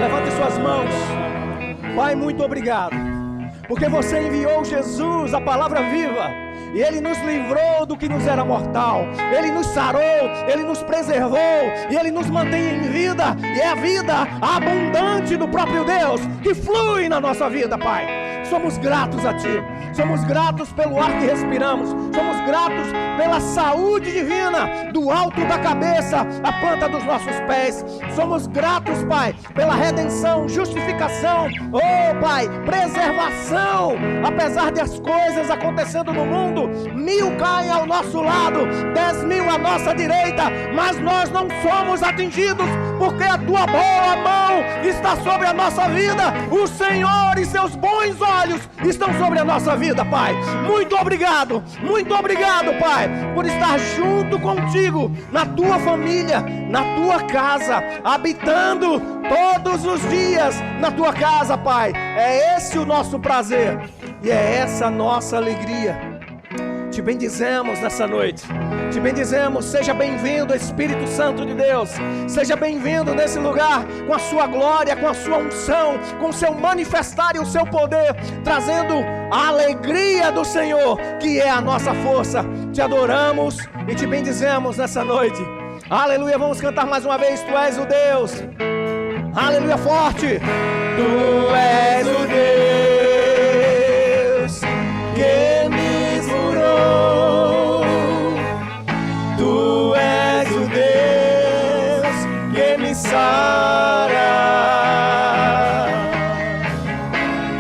Levante suas mãos. Pai, muito obrigado, porque você enviou Jesus, a palavra viva, e Ele nos livrou do que nos era mortal. Ele nos sarou, Ele nos preservou, e Ele nos mantém em vida. E é a vida abundante do próprio Deus que flui na nossa vida, Pai. Somos gratos a Ti. Somos gratos pelo ar que respiramos. Somos gratos pela saúde divina, do alto da cabeça à planta dos nossos pés. Somos gratos, Pai, pela redenção, justificação, oh Pai, preservação. Apesar das coisas acontecendo no mundo, 1000 caem ao nosso lado, 10.000 à nossa direita, mas nós não somos atingidos, porque a Tua boa mão está sobre a nossa vida. O Senhor e seus bons olhos estão sobre a nossa vida, Pai. Muito obrigado, Pai, por estar junto contigo, na Tua família, na Tua casa, habitando todos os dias na Tua casa, Pai. É esse o nosso prazer e é essa a nossa alegria. Te bendizemos nessa noite, te bendizemos. Seja bem-vindo, Espírito Santo de Deus. Seja bem-vindo nesse lugar, com a sua glória, com a sua unção, com o seu manifestar e o seu poder, trazendo a alegria do Senhor, que é a nossa força. Te adoramos e te bendizemos nessa noite. Aleluia, vamos cantar mais uma vez. Tu és o Deus, aleluia, forte. Tu és o Deus que me jurou. Tu és o Deus que me sara.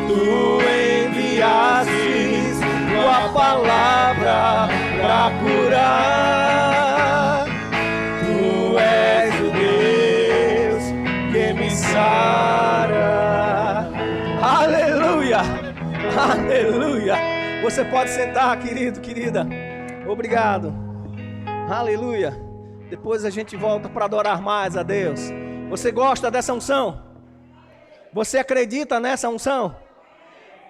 Tu enviaste tua palavra para curar. Tu és o Deus que me sara. Aleluia, aleluia. Você pode sentar, querido, querida. Obrigado. Aleluia. Depois a gente volta para adorar mais a Deus. Você gosta dessa unção? Você acredita nessa unção?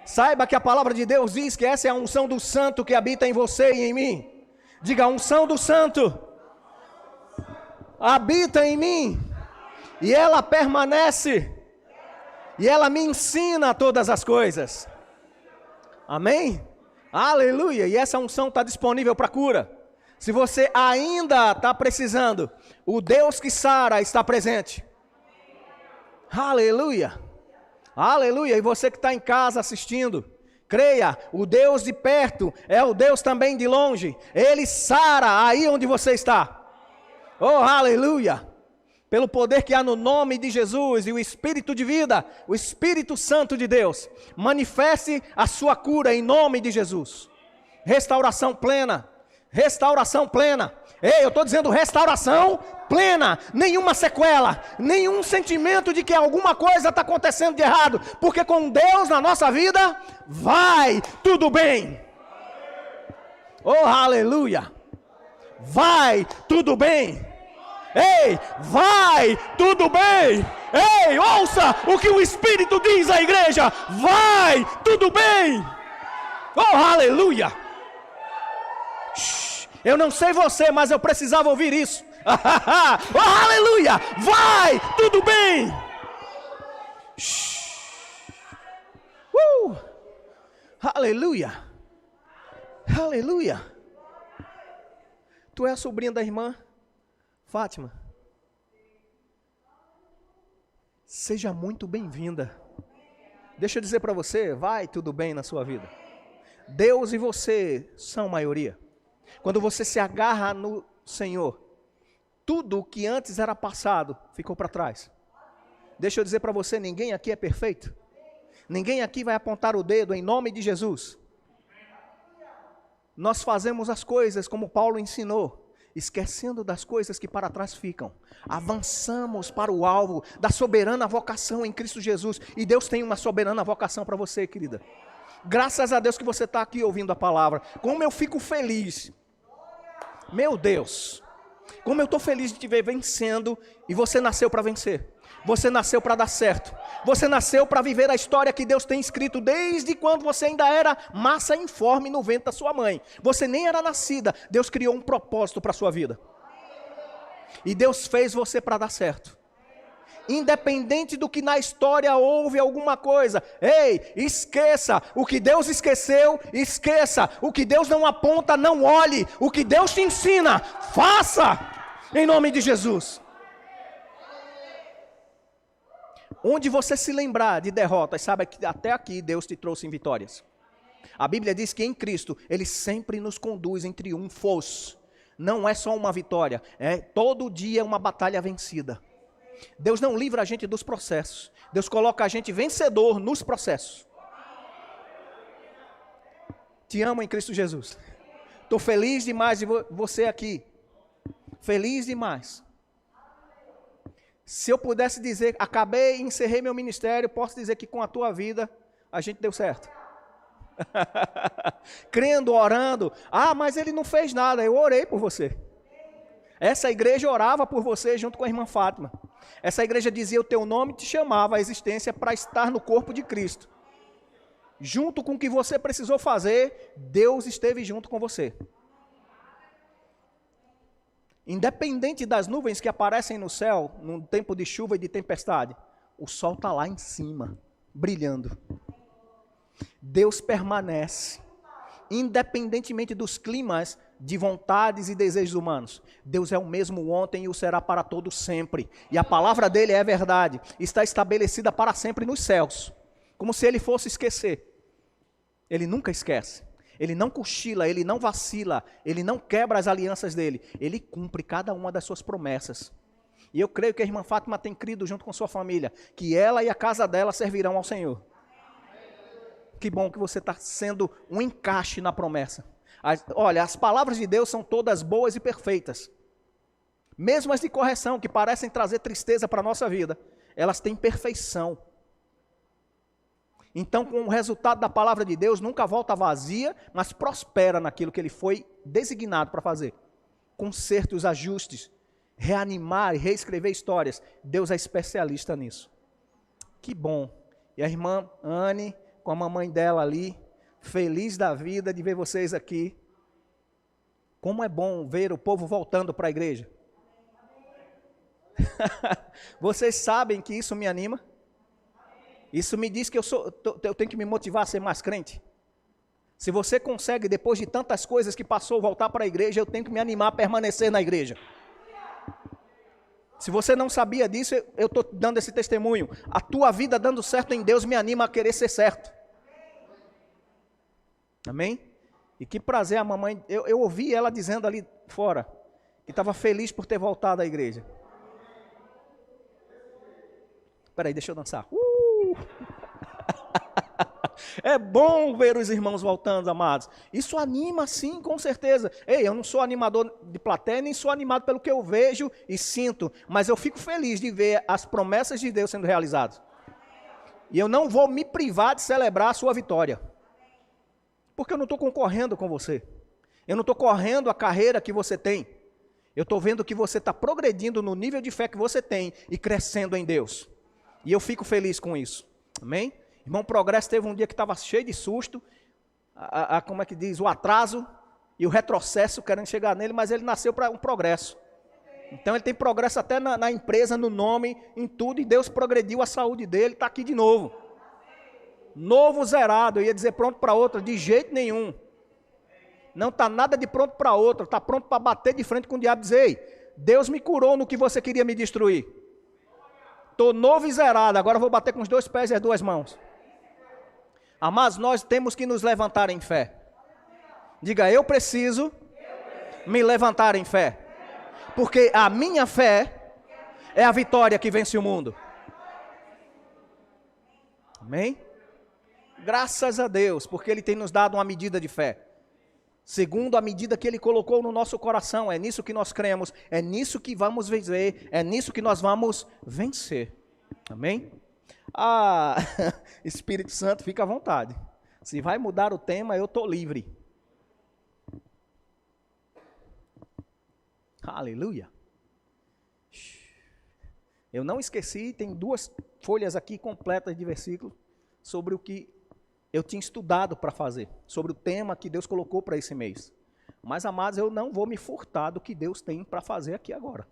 Saiba que a palavra de Deus diz que essa é a unção do Santo que habita em você e em mim. Diga: a unção do Santo habita em mim, e ela permanece, e ela me ensina todas as coisas. Amém? Aleluia. E essa unção está disponível para cura. Se você ainda está precisando, o Deus que sara está presente. Aleluia, aleluia. E você que está em casa assistindo, creia, o Deus de perto é o Deus também de longe. Ele sara aí onde você está. Oh, aleluia. Pelo poder que há no nome de Jesus e o Espírito de vida, o Espírito Santo de Deus, manifeste a sua cura em nome de Jesus. Restauração plena, restauração plena. Ei, eu estou dizendo restauração plena, nenhuma sequela, nenhum sentimento de que alguma coisa está acontecendo de errado, porque com Deus na nossa vida, vai tudo bem. Oh, aleluia, vai tudo bem. Ei, vai tudo bem. Ei, ouça o que o Espírito diz à igreja: vai tudo bem. Oh, aleluia. Eu não sei você, mas eu precisava ouvir isso. Oh, aleluia, vai tudo bem. Aleluia, aleluia. Tu é a sobrinha da irmã Fátima, seja muito bem-vinda. Deixa eu dizer para você, vai tudo bem na sua vida. Deus e você são maioria. Quando você se agarra no Senhor, tudo o que antes era passado ficou para trás. Deixa eu dizer para você, ninguém aqui é perfeito. Ninguém aqui vai apontar o dedo em nome de Jesus. Nós fazemos as coisas como Paulo ensinou, esquecendo das coisas que para trás ficam. Avançamos para o alvo da soberana vocação em Cristo Jesus. E Deus tem uma soberana vocação para você, querida. Graças a Deus que você está aqui ouvindo a palavra. Como eu fico feliz. Meu Deus, como eu estou feliz de te ver vencendo. E você nasceu para vencer. Você nasceu para dar certo. Você nasceu para viver a história que Deus tem escrito desde quando você ainda era massa informe no ventre da sua mãe. Você nem era nascida. Deus criou um propósito para a sua vida. E Deus fez você para dar certo. Independente do que na história houve alguma coisa. Ei, esqueça o que Deus esqueceu, esqueça o que Deus não aponta, não olhe. O que Deus te ensina, faça, em nome de Jesus. Onde você se lembrar de derrotas, saiba que até aqui Deus te trouxe em vitórias. A Bíblia diz que em Cristo, Ele sempre nos conduz em triunfos. Não é só uma vitória, todo dia uma batalha vencida. Deus não livra a gente dos processos. Deus coloca a gente vencedor nos processos. Te amo em Cristo Jesus. Estou feliz demais de você aqui. Feliz demais. Se eu pudesse dizer, acabei, encerrei meu ministério, posso dizer que com a tua vida, a gente deu certo. Crendo, orando. Ah, mas ele não fez nada, eu orei por você. Essa igreja orava por você junto com a irmã Fátima. Essa igreja dizia o teu nome, te chamava à existência para estar no corpo de Cristo. Junto com o que você precisou fazer, Deus esteve junto com você. Independente das nuvens que aparecem no céu, num tempo de chuva e de tempestade, o sol está lá em cima, brilhando. Deus permanece, independentemente dos climas de vontades e desejos humanos. Deus é o mesmo ontem e o será para todo sempre. E a palavra dele é verdade, está estabelecida para sempre nos céus, como se ele fosse esquecer. Ele nunca esquece, ele não cochila, ele não vacila, ele não quebra as alianças dele, ele cumpre cada uma das suas promessas. E eu creio que a irmã Fátima tem crido junto com sua família, que ela e a casa dela servirão ao Senhor. Que bom que você está sendo um encaixe na promessa. Olha, as palavras de Deus são todas boas e perfeitas. Mesmo as de correção, que parecem trazer tristeza para a nossa vida, elas têm perfeição. Então, com o resultado da palavra de Deus, nunca volta vazia, mas prospera naquilo que ele foi designado para fazer. Consertos, ajustes, reanimar e reescrever histórias. Deus é especialista nisso. Que bom. E a irmã Anne, com a mamãe dela ali, feliz da vida de ver vocês aqui. Como é bom ver o povo voltando para a igreja. Vocês sabem que isso me anima? Isso me diz que eu tenho que me motivar a ser mais crente. Se você consegue, depois de tantas coisas que passou, voltar para a igreja, eu tenho que me animar a permanecer na igreja. Se você não sabia disso, eu estou dando esse testemunho. A tua vida dando certo em Deus me anima a querer ser certo. Amém? E que prazer a mamãe, eu ouvi ela dizendo ali fora, que estava feliz por ter voltado à igreja. Espera aí, deixa eu dançar. É bom ver os irmãos voltando, amados. Isso anima sim, com certeza. Ei, eu não sou animador de plateia, nem sou animado pelo que eu vejo e sinto, mas eu fico feliz de ver as promessas de Deus sendo realizadas. E eu não vou me privar de celebrar a sua vitória. Porque eu não estou concorrendo com você. Eu não estou correndo a carreira que você tem. Eu estou vendo que você está progredindo no nível de fé que você tem e crescendo em Deus. E eu fico feliz com isso. Amém? Irmão Progresso teve um dia que estava cheio de susto, como é que diz, o atraso e o retrocesso querendo chegar nele, mas ele nasceu para um progresso. Então ele tem progresso até na empresa, no nome, em tudo, e Deus progrediu a saúde dele, está aqui de novo. Novo, zerado, eu ia dizer pronto para outra, de jeito nenhum. Não está nada de pronto para outra, está pronto para bater de frente com o diabo e dizer, ei, Deus me curou no que você queria me destruir. Estou novo e zerado, agora vou bater com os dois pés e as duas mãos. Amados, nós temos que nos levantar em fé. Diga, eu preciso me levantar em fé. Porque a minha fé é a vitória que vence o mundo. Amém? Graças a Deus, porque Ele tem nos dado uma medida de fé. Segundo a medida que Ele colocou no nosso coração, é nisso que nós cremos, é nisso que vamos vencer, é nisso que nós vamos vencer. Amém? Ah, Espírito Santo, fica à vontade. Se vai mudar o tema, eu estou livre. Aleluia. Eu não esqueci, tem 2 folhas aqui completas de versículos sobre o que eu tinha estudado para fazer, sobre o tema que Deus colocou para esse mês. Mas, amados, eu não vou me furtar do que Deus tem para fazer aqui agora.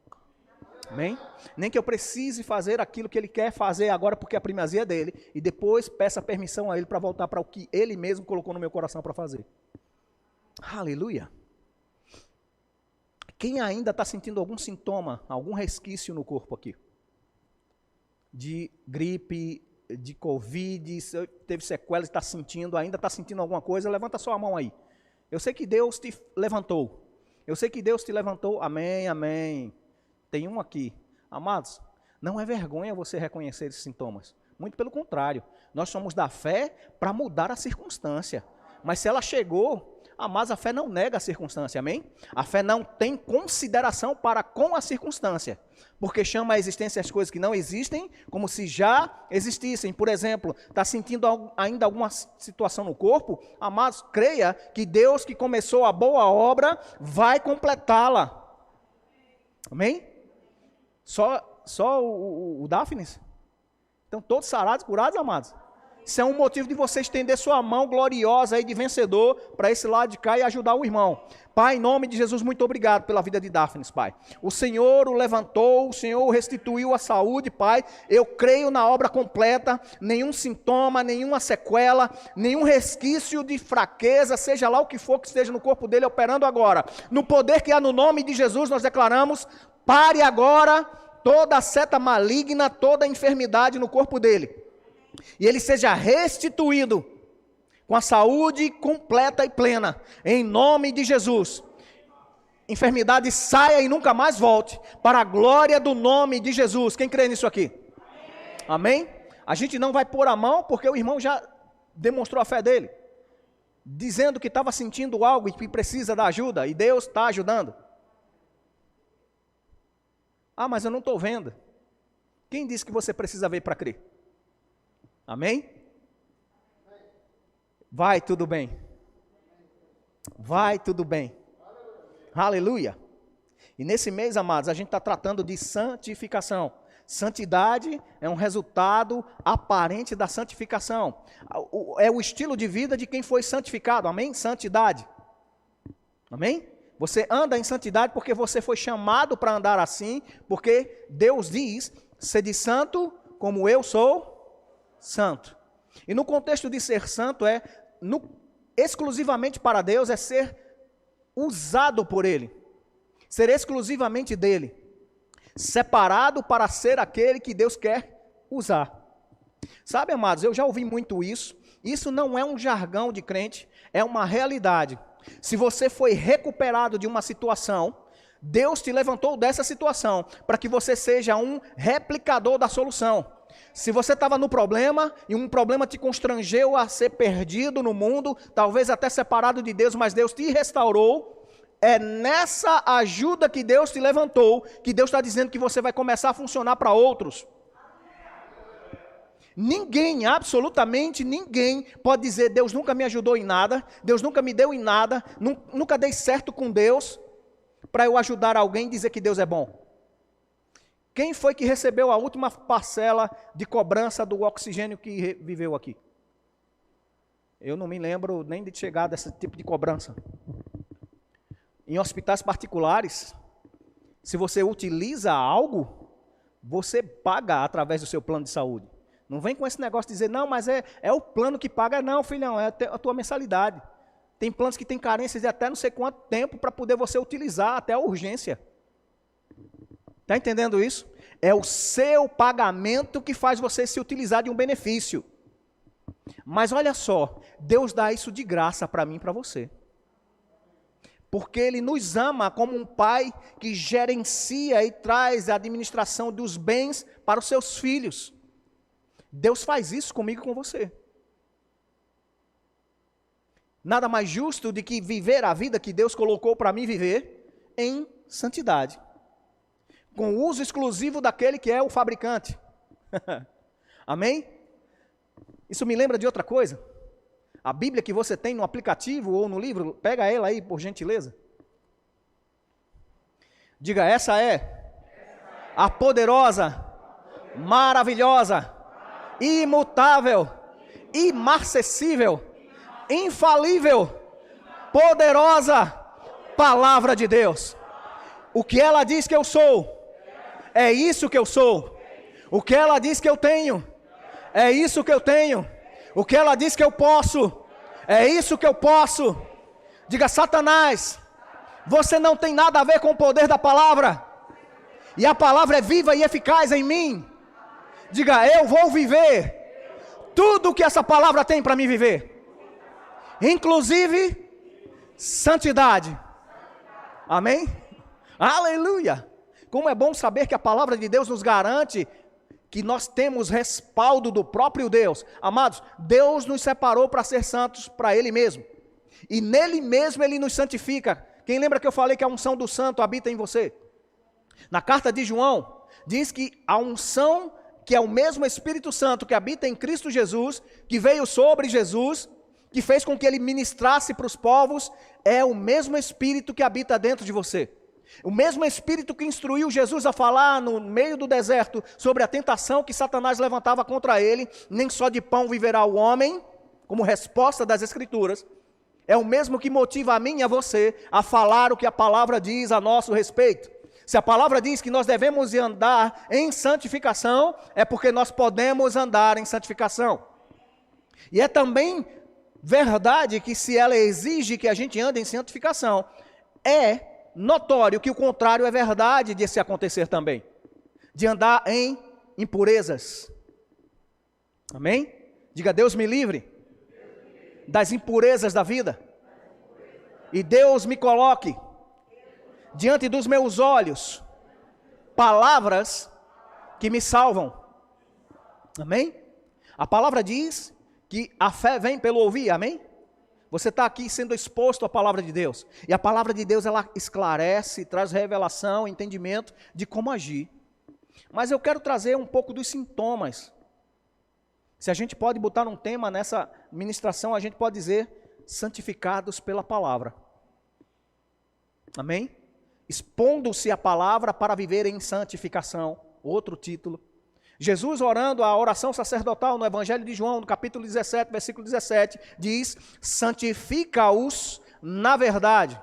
Amém? Nem que eu precise fazer aquilo que ele quer fazer agora porque a primazia é dele e depois peça permissão a ele para voltar para o que ele mesmo colocou no meu coração para fazer. Aleluia. Quem ainda está sentindo algum sintoma, algum resquício no corpo aqui? De gripe, de Covid, teve sequelas, está sentindo, ainda está sentindo alguma coisa, levanta sua mão aí. Eu sei que Deus te levantou. Eu sei que Deus te levantou. Amém, amém. Tem um aqui. Amados, não é vergonha você reconhecer esses sintomas. Muito pelo contrário. Nós somos da fé para mudar a circunstância. Mas se ela chegou, amados, a fé não nega a circunstância, amém? A fé não tem consideração para com a circunstância. Porque chama a existência as coisas que não existem como se já existissem. Por exemplo, está sentindo ainda alguma situação no corpo? Amados, creia que Deus que começou a boa obra vai completá-la. Amém? Só o Daphnis? Então todos sarados, curados, amados? Isso é um motivo de você estender sua mão gloriosa aí de vencedor para esse lado de cá e ajudar o irmão. Pai, em nome de Jesus, muito obrigado pela vida de Daphnis, Pai. O Senhor o levantou, o Senhor o restituiu a saúde, Pai. Eu creio na obra completa, nenhum sintoma, nenhuma sequela, nenhum resquício de fraqueza, seja lá o que for que esteja no corpo dele operando agora. No poder que há no nome de Jesus, nós declaramos, pare agora toda a seta maligna, toda a enfermidade no corpo dele. E ele seja restituído com a saúde completa e plena, em nome de Jesus. Enfermidade saia e nunca mais volte, para a glória do nome de Jesus. Quem crê nisso aqui? Amém? A gente não vai pôr a mão, porque o irmão já demonstrou a fé dele, dizendo que estava sentindo algo e que precisa da ajuda, e Deus está ajudando. Ah, mas eu não estou vendo. Quem disse que você precisa ver para crer? Amém? Vai tudo bem. Vai tudo bem. Aleluia. E nesse mês, amados, a gente está tratando de santificação. Santidade é um resultado aparente da santificação. É o estilo de vida de quem foi santificado. Amém? Santidade. Amém? Você anda em santidade porque você foi chamado para andar assim, porque Deus diz, sede santo como eu sou santo. E no contexto de ser santo exclusivamente para Deus é ser usado por Ele, ser exclusivamente dele, separado para ser aquele que Deus quer usar. Sabe, amados, eu já ouvi muito isso. Isso não é um jargão de crente, é uma realidade. Se você foi recuperado de uma situação, Deus te levantou dessa situação para que você seja um replicador da solução. Se você estava no problema e um problema te constrangeu a ser perdido no mundo, talvez até separado de Deus, mas Deus te restaurou, é nessa ajuda que Deus te levantou, que Deus está dizendo que você vai começar a funcionar para outros. Ninguém, absolutamente ninguém, pode dizer, Deus nunca me ajudou em nada, Deus nunca me deu em nada, nunca dei certo com Deus, para eu ajudar alguém e dizer que Deus é bom. Quem foi que recebeu a última parcela de cobrança do oxigênio que viveu aqui? Eu não me lembro nem de chegar desse tipo de cobrança. Em hospitais particulares, se você utiliza algo, você paga através do seu plano de saúde. Não vem com esse negócio de dizer, não, mas é o plano que paga. Não, filhão, é a tua mensalidade. Tem planos que tem carências de até não sei quanto tempo para poder você utilizar até a urgência. Está entendendo isso? É o seu pagamento que faz você se utilizar de um benefício. Mas olha só, Deus dá isso de graça para mim e para você. Porque Ele nos ama como um pai que gerencia e traz a administração dos bens para os seus filhos. Deus faz isso comigo e com você. Nada mais justo do que viver a vida que Deus colocou para mim viver em santidade. Com o uso exclusivo daquele que é o fabricante. Amém? Isso me lembra de outra coisa. A Bíblia que você tem no aplicativo ou no livro, pega ela aí, por gentileza. Diga, essa é a poderosa, maravilhosa, imutável, imarcessível, infalível, poderosa palavra de Deus. O que ela diz que eu sou é isso que eu sou. O que ela diz que eu tenho, é isso que eu tenho. O que ela diz que eu posso, é isso que eu posso. Diga: Satanás, você não tem nada a ver com o poder da palavra. E a palavra é viva e eficaz em mim. Diga: eu vou viver tudo que essa palavra tem para mim viver. Inclusive santidade. Amém? Aleluia! Como é bom saber que a palavra de Deus nos garante que nós temos respaldo do próprio Deus. Amados, Deus nos separou para ser santos para Ele mesmo. E nele mesmo Ele nos santifica. Quem lembra que eu falei que a unção do santo habita em você? Na carta de João, diz que a unção, que é o mesmo Espírito Santo que habita em Cristo Jesus, que veio sobre Jesus, que fez com que Ele ministrasse para os povos, é o mesmo Espírito que habita dentro de você. O mesmo Espírito que instruiu Jesus a falar no meio do deserto sobre a tentação que Satanás levantava contra ele, nem só de pão viverá o homem, como resposta das Escrituras, é o mesmo que motiva a mim e a você a falar o que a palavra diz a nosso respeito. Se a palavra diz que nós devemos andar em santificação, é porque nós podemos andar em santificação. E é também verdade que se ela exige que a gente ande em santificação, é notório que o contrário é verdade de se acontecer também, de andar em impurezas. Amém? Diga: Deus me livre das impurezas da vida, e Deus me coloque diante dos meus olhos palavras que me salvam. Amém? A palavra diz que a fé vem pelo ouvir. Amém? Você está aqui sendo exposto à palavra de Deus. E a palavra de Deus, ela esclarece, traz revelação, entendimento de como agir. Mas eu quero trazer um pouco dos sintomas. Se a gente pode botar um tema nessa ministração, a gente pode dizer: santificados pela palavra. Amém? Expondo-se a palavra para viver em santificação. Outro título. Jesus, orando a oração sacerdotal no Evangelho de João, no capítulo 17, versículo 17, diz: santifica-os na verdade.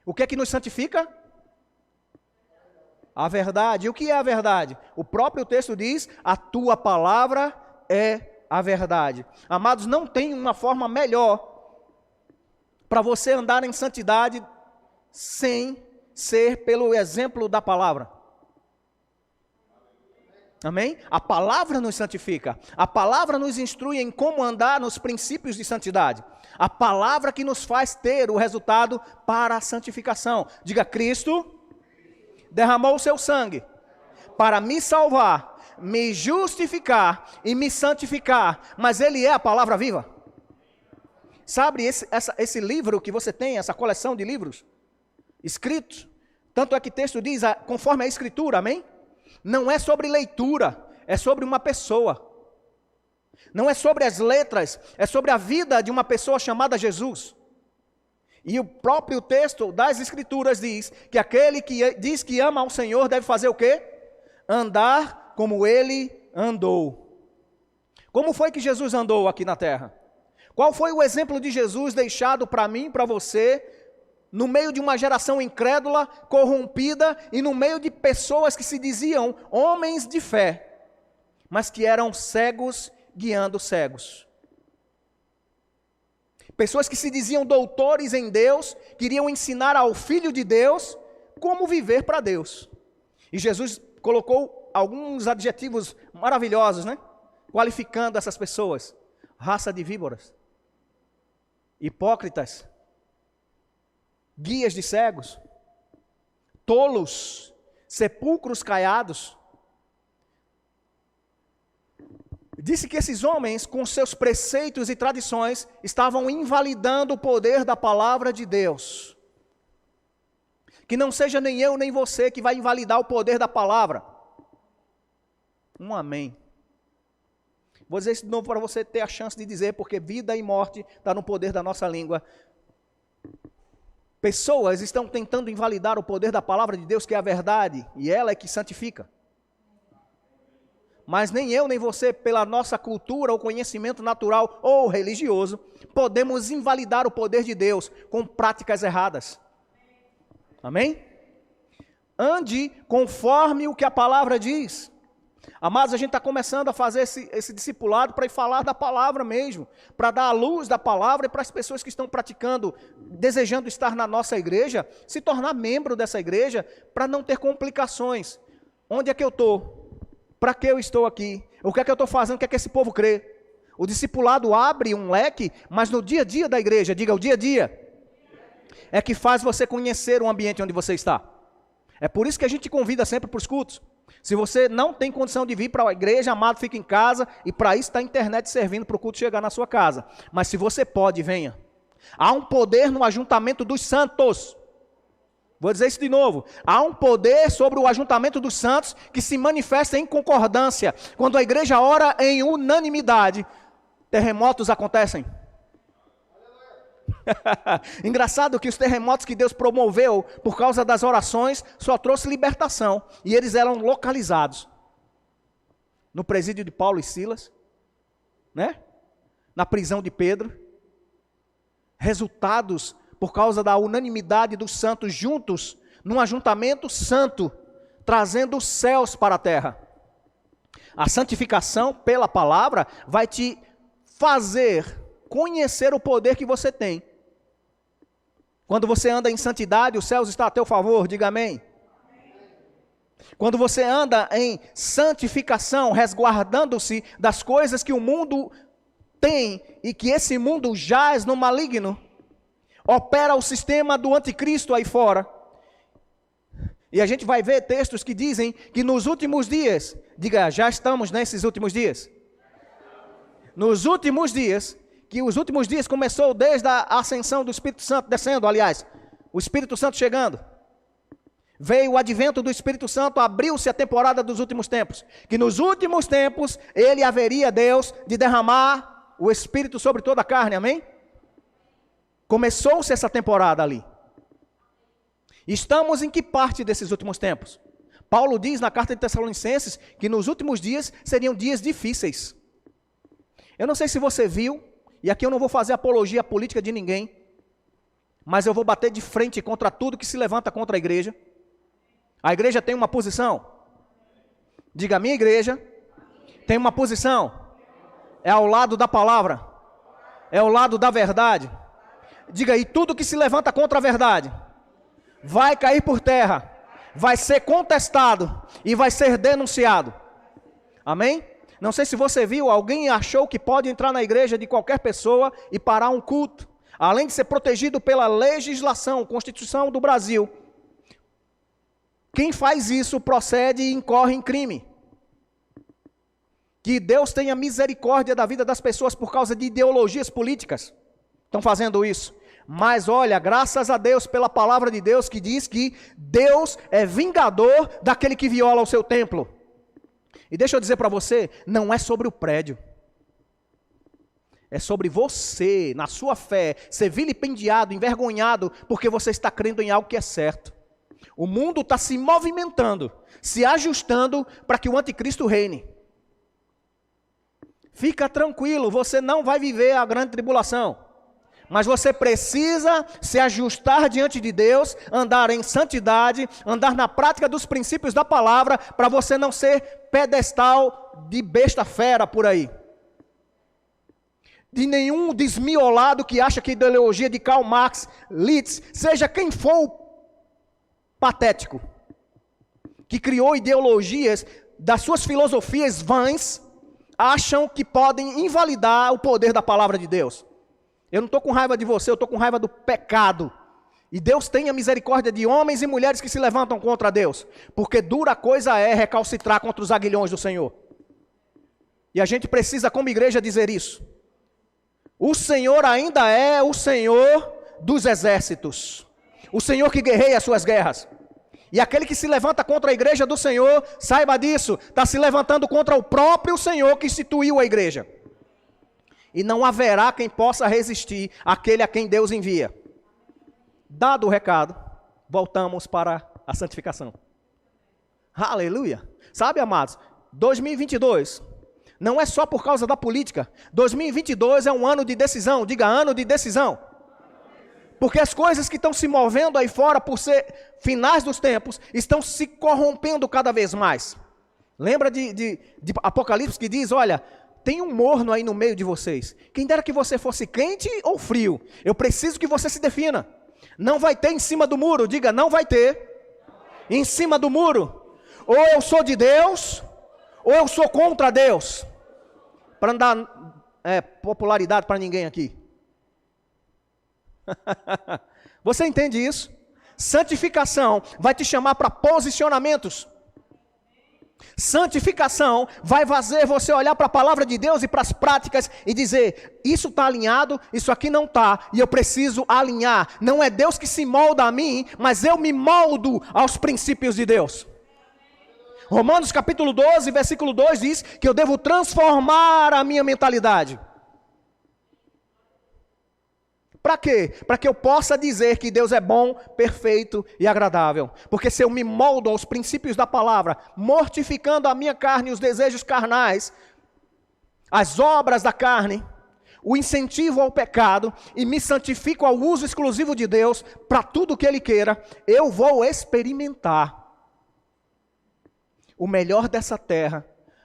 O que é que nos santifica? A verdade. E o que é a verdade? O próprio texto diz: a tua palavra é a verdade. Amados, não tem uma forma melhor para você andar em santidade sem ser pelo exemplo da palavra. Amém? A palavra nos santifica. A palavra nos instrui em como andar nos princípios de santidade. A palavra que nos faz ter o resultado para a santificação. Diga: Cristo derramou o seu sangue para me salvar, me justificar e me santificar. Mas Ele é a palavra viva. Sabe esse livro que você tem, essa coleção de livros escritos? Tanto é que o texto diz, conforme a Escritura, amém? Não é sobre leitura, é sobre uma pessoa. Não é sobre as letras, é sobre a vida de uma pessoa chamada Jesus. E o próprio texto das Escrituras diz que aquele que diz que ama ao Senhor deve fazer o quê? Andar como Ele andou. Como foi que Jesus andou aqui na terra? Qual foi o exemplo de Jesus deixado para mim e para você, no meio de uma geração incrédula, corrompida, e no meio de pessoas que se diziam homens de fé, mas que eram cegos guiando cegos? Pessoas que se diziam doutores em Deus, queriam ensinar ao Filho de Deus como viver para Deus. E Jesus colocou alguns adjetivos maravilhosos, né? Qualificando essas pessoas: raça de víboras, hipócritas, guias de cegos, tolos, sepulcros caiados. Disse que esses homens, com seus preceitos e tradições, estavam invalidando o poder da palavra de Deus. Que não seja nem eu nem você que vai invalidar o poder da palavra. Um amém. Vou dizer isso de novo para você ter a chance de dizer, porque vida e morte está no poder da nossa língua. Pessoas estão tentando invalidar o poder da palavra de Deus, que é a verdade, e ela é que santifica. Mas nem eu nem você, pela nossa cultura ou conhecimento natural ou religioso, podemos invalidar o poder de Deus com práticas erradas. Amém? Ande conforme o que a palavra diz. Amados, a gente está começando a fazer esse discipulado para ir falar da palavra mesmo, para dar a luz da palavra e para as pessoas que estão praticando, desejando estar na nossa igreja, se tornar membro dessa igreja, para não ter complicações. Onde é que eu estou? Para que eu estou aqui? O que é que eu estou fazendo? O que é que esse povo crê? O discipulado abre um leque, mas no dia a dia da igreja, diga o dia a dia, é que faz você conhecer o ambiente onde você está. É por isso que a gente convida sempre para os cultos. Se você não tem condição de vir para a igreja, amado, fica em casa, e para isso está a internet servindo para o culto chegar na sua casa. Mas se você pode, venha. Há um poder no ajuntamento dos santos. Vou dizer isso de novo. Há um poder sobre o ajuntamento dos santos que se manifesta em concordância. Quando a igreja ora em unanimidade, terremotos acontecem. Engraçado que os terremotos que Deus promoveu por causa das orações só trouxe libertação, e eles eram localizados no presídio de Paulo e Silas, né? Na prisão de Pedro. Resultados por causa da unanimidade dos santos juntos num ajuntamento santo, trazendo os céus para a terra. A santificação pela palavra vai te fazer conhecer o poder que você tem. Quando você anda em santidade, os céus estão a teu favor, diga amém. Quando você anda em santificação, resguardando-se das coisas que o mundo tem e que esse mundo jaz no maligno, opera o sistema do anticristo aí fora. E a gente vai ver textos que dizem que nos últimos dias, diga, já estamos nesses últimos dias. Nos últimos dias, que os últimos dias começou desde a ascensão do Espírito Santo, descendo, aliás, o Espírito Santo chegando. Veio o advento do Espírito Santo, abriu-se a temporada dos últimos tempos. Que nos últimos tempos, ele haveria, Deus, de derramar o Espírito sobre toda a carne, amém? Começou-se essa temporada ali. Estamos em que parte desses últimos tempos? Paulo diz na carta de Tessalonicenses que nos últimos dias seriam dias difíceis. Eu não sei se você viu, e aqui eu não vou fazer apologia política de ninguém, mas eu vou bater de frente contra tudo que se levanta contra a igreja. A igreja tem uma posição. Diga, a minha igreja tem uma posição. É ao lado da palavra. É ao lado da verdade. Diga, e tudo que se levanta contra a verdade vai cair por terra, vai ser contestado e vai ser denunciado. Amém? Não sei se você viu, alguém achou que pode entrar na igreja de qualquer pessoa e parar um culto. Além de ser protegido pela legislação, Constituição do Brasil, quem faz isso procede e incorre em crime. Que Deus tenha misericórdia da vida das pessoas por causa de ideologias políticas. Estão fazendo isso. Mas olha, graças a Deus pela palavra de Deus que diz que Deus é vingador daquele que viola o seu templo. E deixa eu dizer para você, não é sobre o prédio. É sobre você, na sua fé, ser vilipendiado, envergonhado, porque você está crendo em algo que é certo. O mundo está se movimentando, se ajustando para que o anticristo reine. Fica tranquilo, você não vai viver a grande tribulação. Mas você precisa se ajustar diante de Deus, andar em santidade, andar na prática dos princípios da palavra, para você não ser pedestal de besta fera por aí. De nenhum desmiolado que acha que a ideologia de Karl Marx, Litz, seja quem for o patético, que criou ideologias das suas filosofias vãs, acham que podem invalidar o poder da palavra de Deus. Eu não estou com raiva de você, eu estou com raiva do pecado. E Deus tenha misericórdia de homens e mulheres que se levantam contra Deus. Porque dura coisa é recalcitrar contra os aguilhões do Senhor. E a gente precisa, como igreja, dizer isso. O Senhor ainda é o Senhor dos exércitos. O Senhor que guerreia as suas guerras. E aquele que se levanta contra a igreja do Senhor, saiba disso, está se levantando contra o próprio Senhor que instituiu a igreja. E não haverá quem possa resistir àquele a quem Deus envia. Dado o recado, voltamos para a santificação. Aleluia! Sabe, amados, 2022 não é só por causa da política. 2022 é um ano de decisão. Diga, ano de decisão. Porque as coisas que estão se movendo aí fora, por ser finais dos tempos, estão se corrompendo cada vez mais. Lembra de Apocalipse que diz, olha, tem um morno aí no meio de vocês. Quem dera que você fosse quente ou frio. Eu preciso que você se defina. Não vai ter em cima do muro, diga, não vai ter. Em cima do muro. Ou eu sou de Deus, ou eu sou contra Deus. Para não dar popularidade para ninguém aqui. Você entende isso? Santificação vai te chamar para posicionamentos. Santificação vai fazer você olhar para a palavra de Deus e para as práticas e dizer, isso está alinhado, isso aqui não está, e eu preciso alinhar. Não é Deus que se molda a mim, mas eu me moldo aos princípios de Deus. Romanos capítulo 12, versículo 2 diz que eu devo transformar a minha mentalidade. Para quê? Para que eu possa dizer que Deus é bom, perfeito e agradável. Porque se eu me moldo aos princípios da palavra, mortificando a minha carne e os desejos carnais, as obras da carne, o incentivo ao pecado, e me santifico ao uso exclusivo de Deus, para tudo que Ele queira, eu vou experimentar o melhor dessa terra,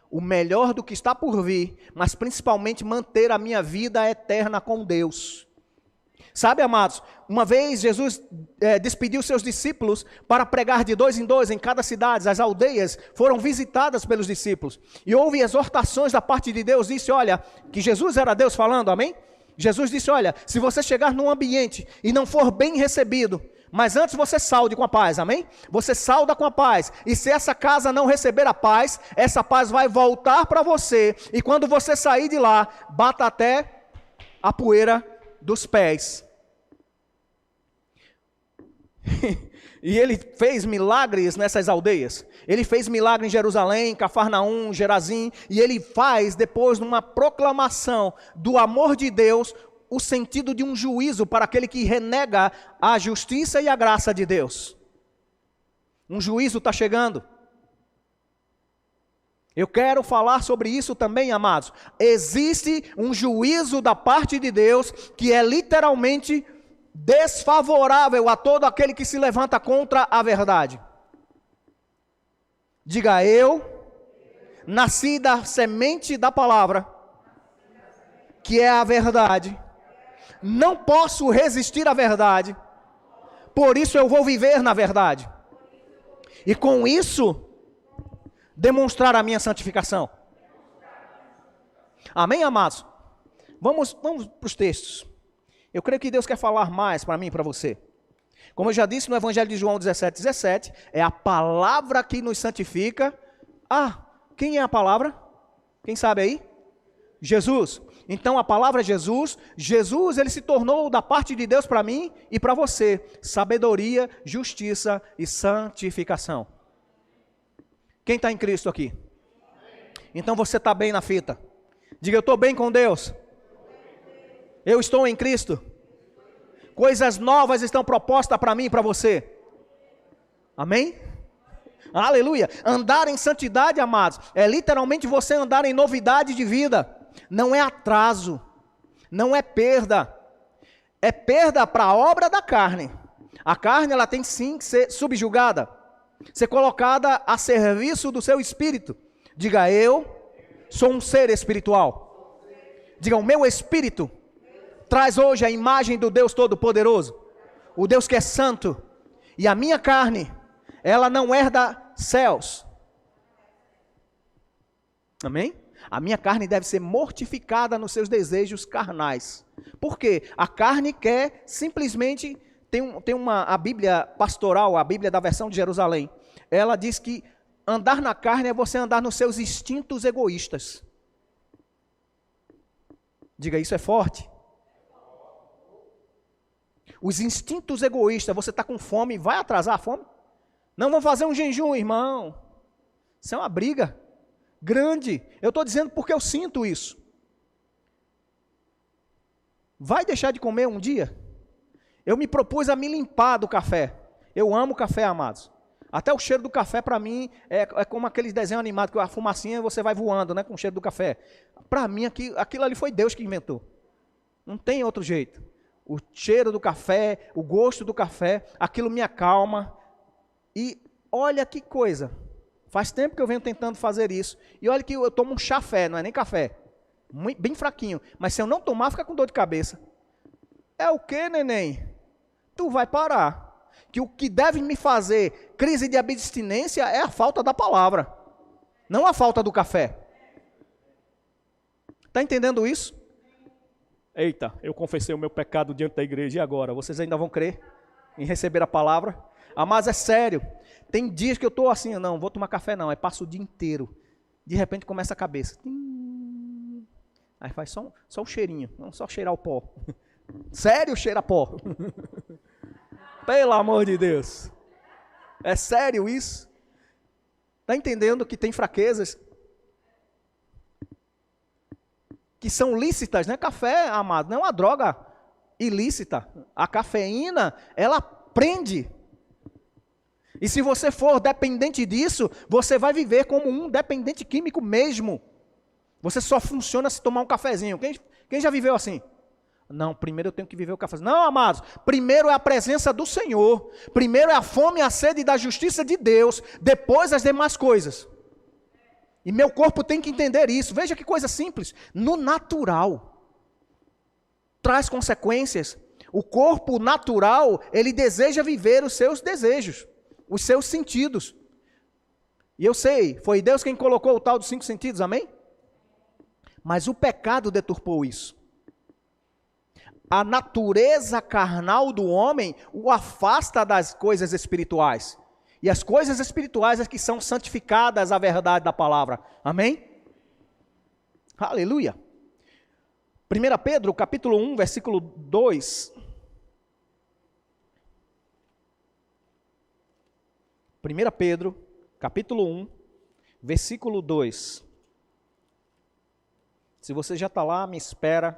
o melhor do que está por vir, mas principalmente manter a minha vida eterna com Deus. Sabe, amados, uma vez Jesus despediu seus discípulos para pregar de 2 em 2 em cada cidade. As aldeias foram visitadas pelos discípulos. E houve exortações da parte de Deus. Disse, olha, que Jesus era Deus falando, amém? Jesus disse, olha, se você chegar num ambiente e não for bem recebido, mas antes você saude com a paz, amém? Você sauda com a paz. E se essa casa não receber a paz, essa paz vai voltar para você. E quando você sair de lá, bata até a poeira dos pés. E ele fez milagres nessas aldeias. Ele fez milagre em Jerusalém, Cafarnaum, Gerazim. E ele faz, depois de uma proclamação do amor de Deus, o sentido de um juízo para aquele que renega a justiça e a graça de Deus. Um juízo está chegando. Eu quero falar sobre isso também, amados. Existe um juízo da parte de Deus que é literalmente desfavorável a todo aquele que se levanta contra a verdade. Diga, eu nasci da semente da palavra, que é a verdade. Não posso resistir à verdade, por isso eu vou viver na verdade. E com isso, demonstrar a minha santificação. Amém, amados? Vamos para os textos. Eu creio que Deus quer falar mais para mim e para você. Como eu já disse no Evangelho de João 17:17, é a palavra que nos santifica. Ah, quem é a palavra? Quem sabe aí? Jesus. Então a palavra é Jesus. Jesus, ele se tornou da parte de Deus para mim e para você. Sabedoria, justiça e santificação. Quem está em Cristo aqui? Então você está bem na fita. Diga, eu estou bem com Deus. Eu estou em Cristo. Coisas novas estão propostas para mim e para você. Amém? Aleluia. Andar em santidade, amados, é literalmente você andar em novidade de vida. Não é atraso. Não é perda. É perda para a obra da carne. A carne, ela tem sim que ser subjugada. Ser colocada a serviço do seu espírito. Diga, eu sou um ser espiritual. Diga, o meu espírito traz hoje a imagem do Deus Todo-Poderoso, o Deus que é santo, e a minha carne, ela não herda céus. Amém? A minha carne deve ser mortificada nos seus desejos carnais. Por quê? A carne quer simplesmente, a Bíblia pastoral, a Bíblia da versão de Jerusalém, ela diz que andar na carne é você andar nos seus instintos egoístas. Diga, isso é forte. Os instintos egoístas, você está com fome, vai atrasar a fome? Não vão fazer um jejum, irmão. Isso é uma briga grande. Eu estou dizendo porque eu sinto isso. Vai deixar de comer um dia? Eu me propus a me limpar do café. Eu amo café, amados. Até o cheiro do café para mim é como aqueles desenhos animados, que a fumacinha você vai voando, né, com o cheiro do café. Para mim aquilo ali foi Deus que inventou. Não tem outro jeito. o cheiro do café, o gosto do café, aquilo me acalma. E olha que coisa, faz tempo que eu venho tentando fazer isso, e olha que eu tomo um chafé, não é nem café, bem fraquinho, mas se eu não tomar, fica com dor de cabeça. É o que, neném? Tu vai parar, que o que deve me fazer crise de abstinência é a falta da palavra, não a falta do café. Está entendendo isso? Eita, eu confessei o meu pecado diante da igreja, e agora? Vocês ainda vão crer em receber a palavra? Mas é sério, tem dias que eu estou assim, não vou tomar café não, aí passo o dia inteiro, de repente começa a cabeça, aí faz só o cheirinho, não só cheirar o pó. Sério, cheira pó? Pelo amor de Deus, é sério isso? Está entendendo que tem fraquezas que são lícitas, né? Café, amado, não é uma droga ilícita. A cafeína, ela prende. E se você for dependente disso, você vai viver como um dependente químico mesmo. Você só funciona se tomar um cafezinho. Quem já viveu assim? Não, primeiro eu tenho que viver o cafezinho. Não, amados, primeiro é a presença do Senhor. Primeiro é a fome e a sede da justiça de Deus. Depois as demais coisas. E meu corpo tem que entender isso. Veja que coisa simples. No natural, traz consequências. O corpo natural, ele deseja viver os seus desejos, os seus sentidos. E eu sei, foi Deus quem colocou o tal dos 5 sentidos, amém? Mas o pecado deturpou isso. A natureza carnal do homem o afasta das coisas espirituais. E as coisas espirituais é que são santificadas à verdade da palavra. Amém? Aleluia. 1 Pedro, capítulo 1, versículo 2. 1 Pedro, capítulo 1, versículo 2. Se você já está lá, me espera.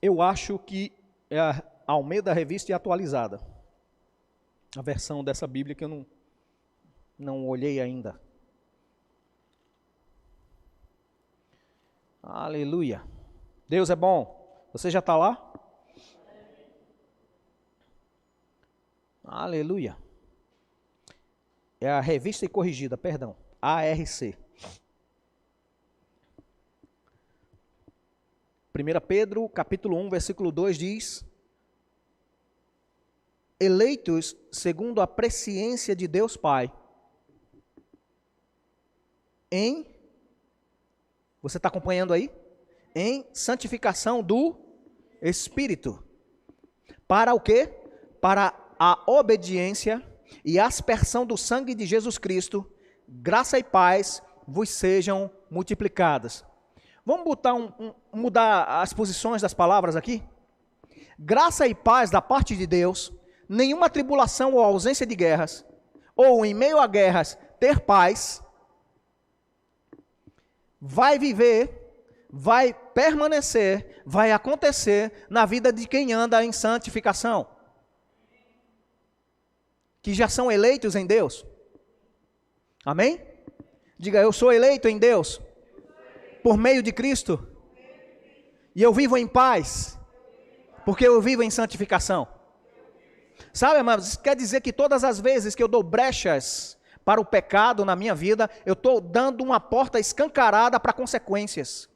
Eu acho que é a Almeida Revista e Atualizada. A versão dessa Bíblia que eu não olhei ainda. Aleluia. Deus é bom. Você já está lá? Aleluia. É a Revista e Corrigida, perdão. ARC. 1 Pedro, capítulo 1, versículo 2 diz: eleitos segundo a presciência de Deus Pai, você está acompanhando aí? Em santificação do Espírito. Para o quê? Para a obediência e aspersão do sangue de Jesus Cristo, graça e paz vos sejam multiplicadas. Vamos mudar as posições das palavras aqui? Graça e paz da parte de Deus, nenhuma tribulação ou ausência de guerras, ou em meio a guerras ter paz, vai viver, vai permanecer, vai acontecer na vida de quem anda em santificação, que já são eleitos em Deus. Amém? Diga, eu sou eleito em Deus, por meio de Cristo, e eu vivo em paz, porque eu vivo em santificação. Sabe, amados, isso quer dizer que todas as vezes que eu dou brechas para o pecado na minha vida, eu estou dando uma porta escancarada para consequências.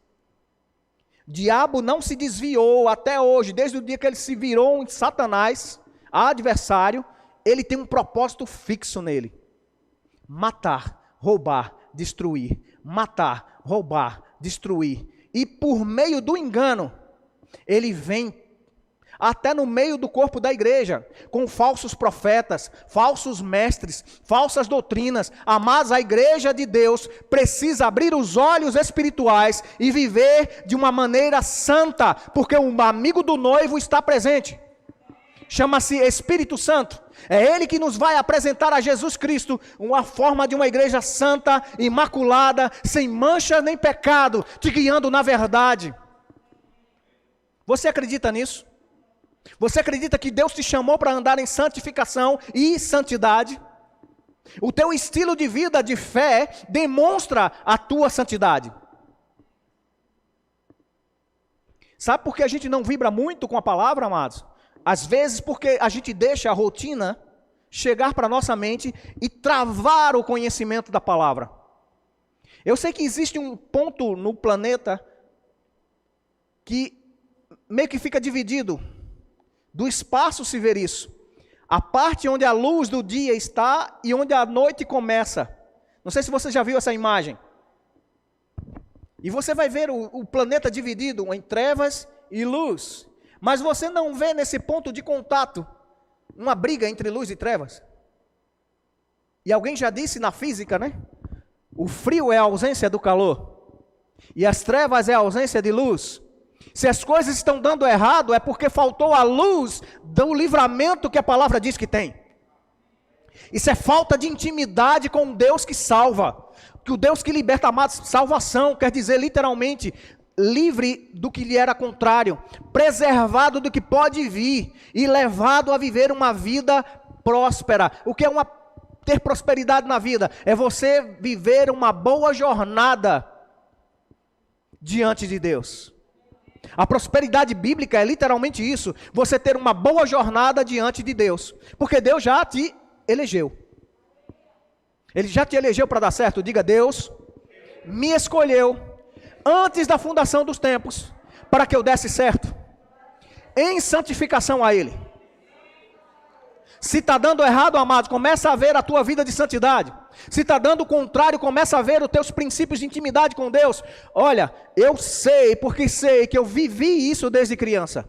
O diabo não se desviou até hoje, desde o dia que ele se virou em Satanás, adversário, ele tem um propósito fixo nele: matar, roubar, destruir. Matar, roubar, destruir. E por meio do engano, ele vem até no meio do corpo da igreja, com falsos profetas, falsos mestres, falsas doutrinas. Mas a igreja de Deus precisa abrir os olhos espirituais e viver de uma maneira santa, porque o amigo do noivo está presente. Chama-se Espírito Santo. É Ele que nos vai apresentar a Jesus Cristo, uma forma de uma igreja santa, imaculada, sem mancha nem pecado, te guiando na verdade. Você acredita nisso? Você acredita que Deus te chamou para andar em santificação e santidade? O teu estilo de vida, de fé, demonstra a tua santidade. Sabe por que a gente não vibra muito com a palavra, amados? Às vezes porque a gente deixa a rotina chegar para a nossa mente e travar o conhecimento da palavra. Eu sei que existe um ponto no planeta que meio que fica dividido. Do espaço se ver isso. A parte onde a luz do dia está e onde a noite começa. Não sei se você já viu essa imagem. E você vai ver o planeta dividido em trevas e luz. Mas você não vê nesse ponto de contato uma briga entre luz e trevas. E alguém já disse na física, né? O frio é a ausência do calor. E as trevas é a ausência de luz. Se as coisas estão dando errado, é porque faltou a luz do livramento que a palavra diz que tem. Isso é falta de intimidade com o Deus que salva. Que o Deus que liberta, amados, salvação, quer dizer literalmente, livre do que lhe era contrário, preservado do que pode vir e levado a viver uma vida próspera. O que é ter prosperidade na vida? É você viver uma boa jornada diante de Deus. A prosperidade bíblica é literalmente isso, você ter uma boa jornada diante de Deus, porque Deus já te elegeu. Ele já te elegeu para dar certo. Diga: Deus me escolheu antes da fundação dos tempos para que eu desse certo, em santificação a Ele. Se está dando errado, amado, começa a ver a tua vida de santidade. Se está dando o contrário, começa a ver os teus princípios de intimidade com Deus. Olha, eu sei, porque sei que eu vivi isso desde criança.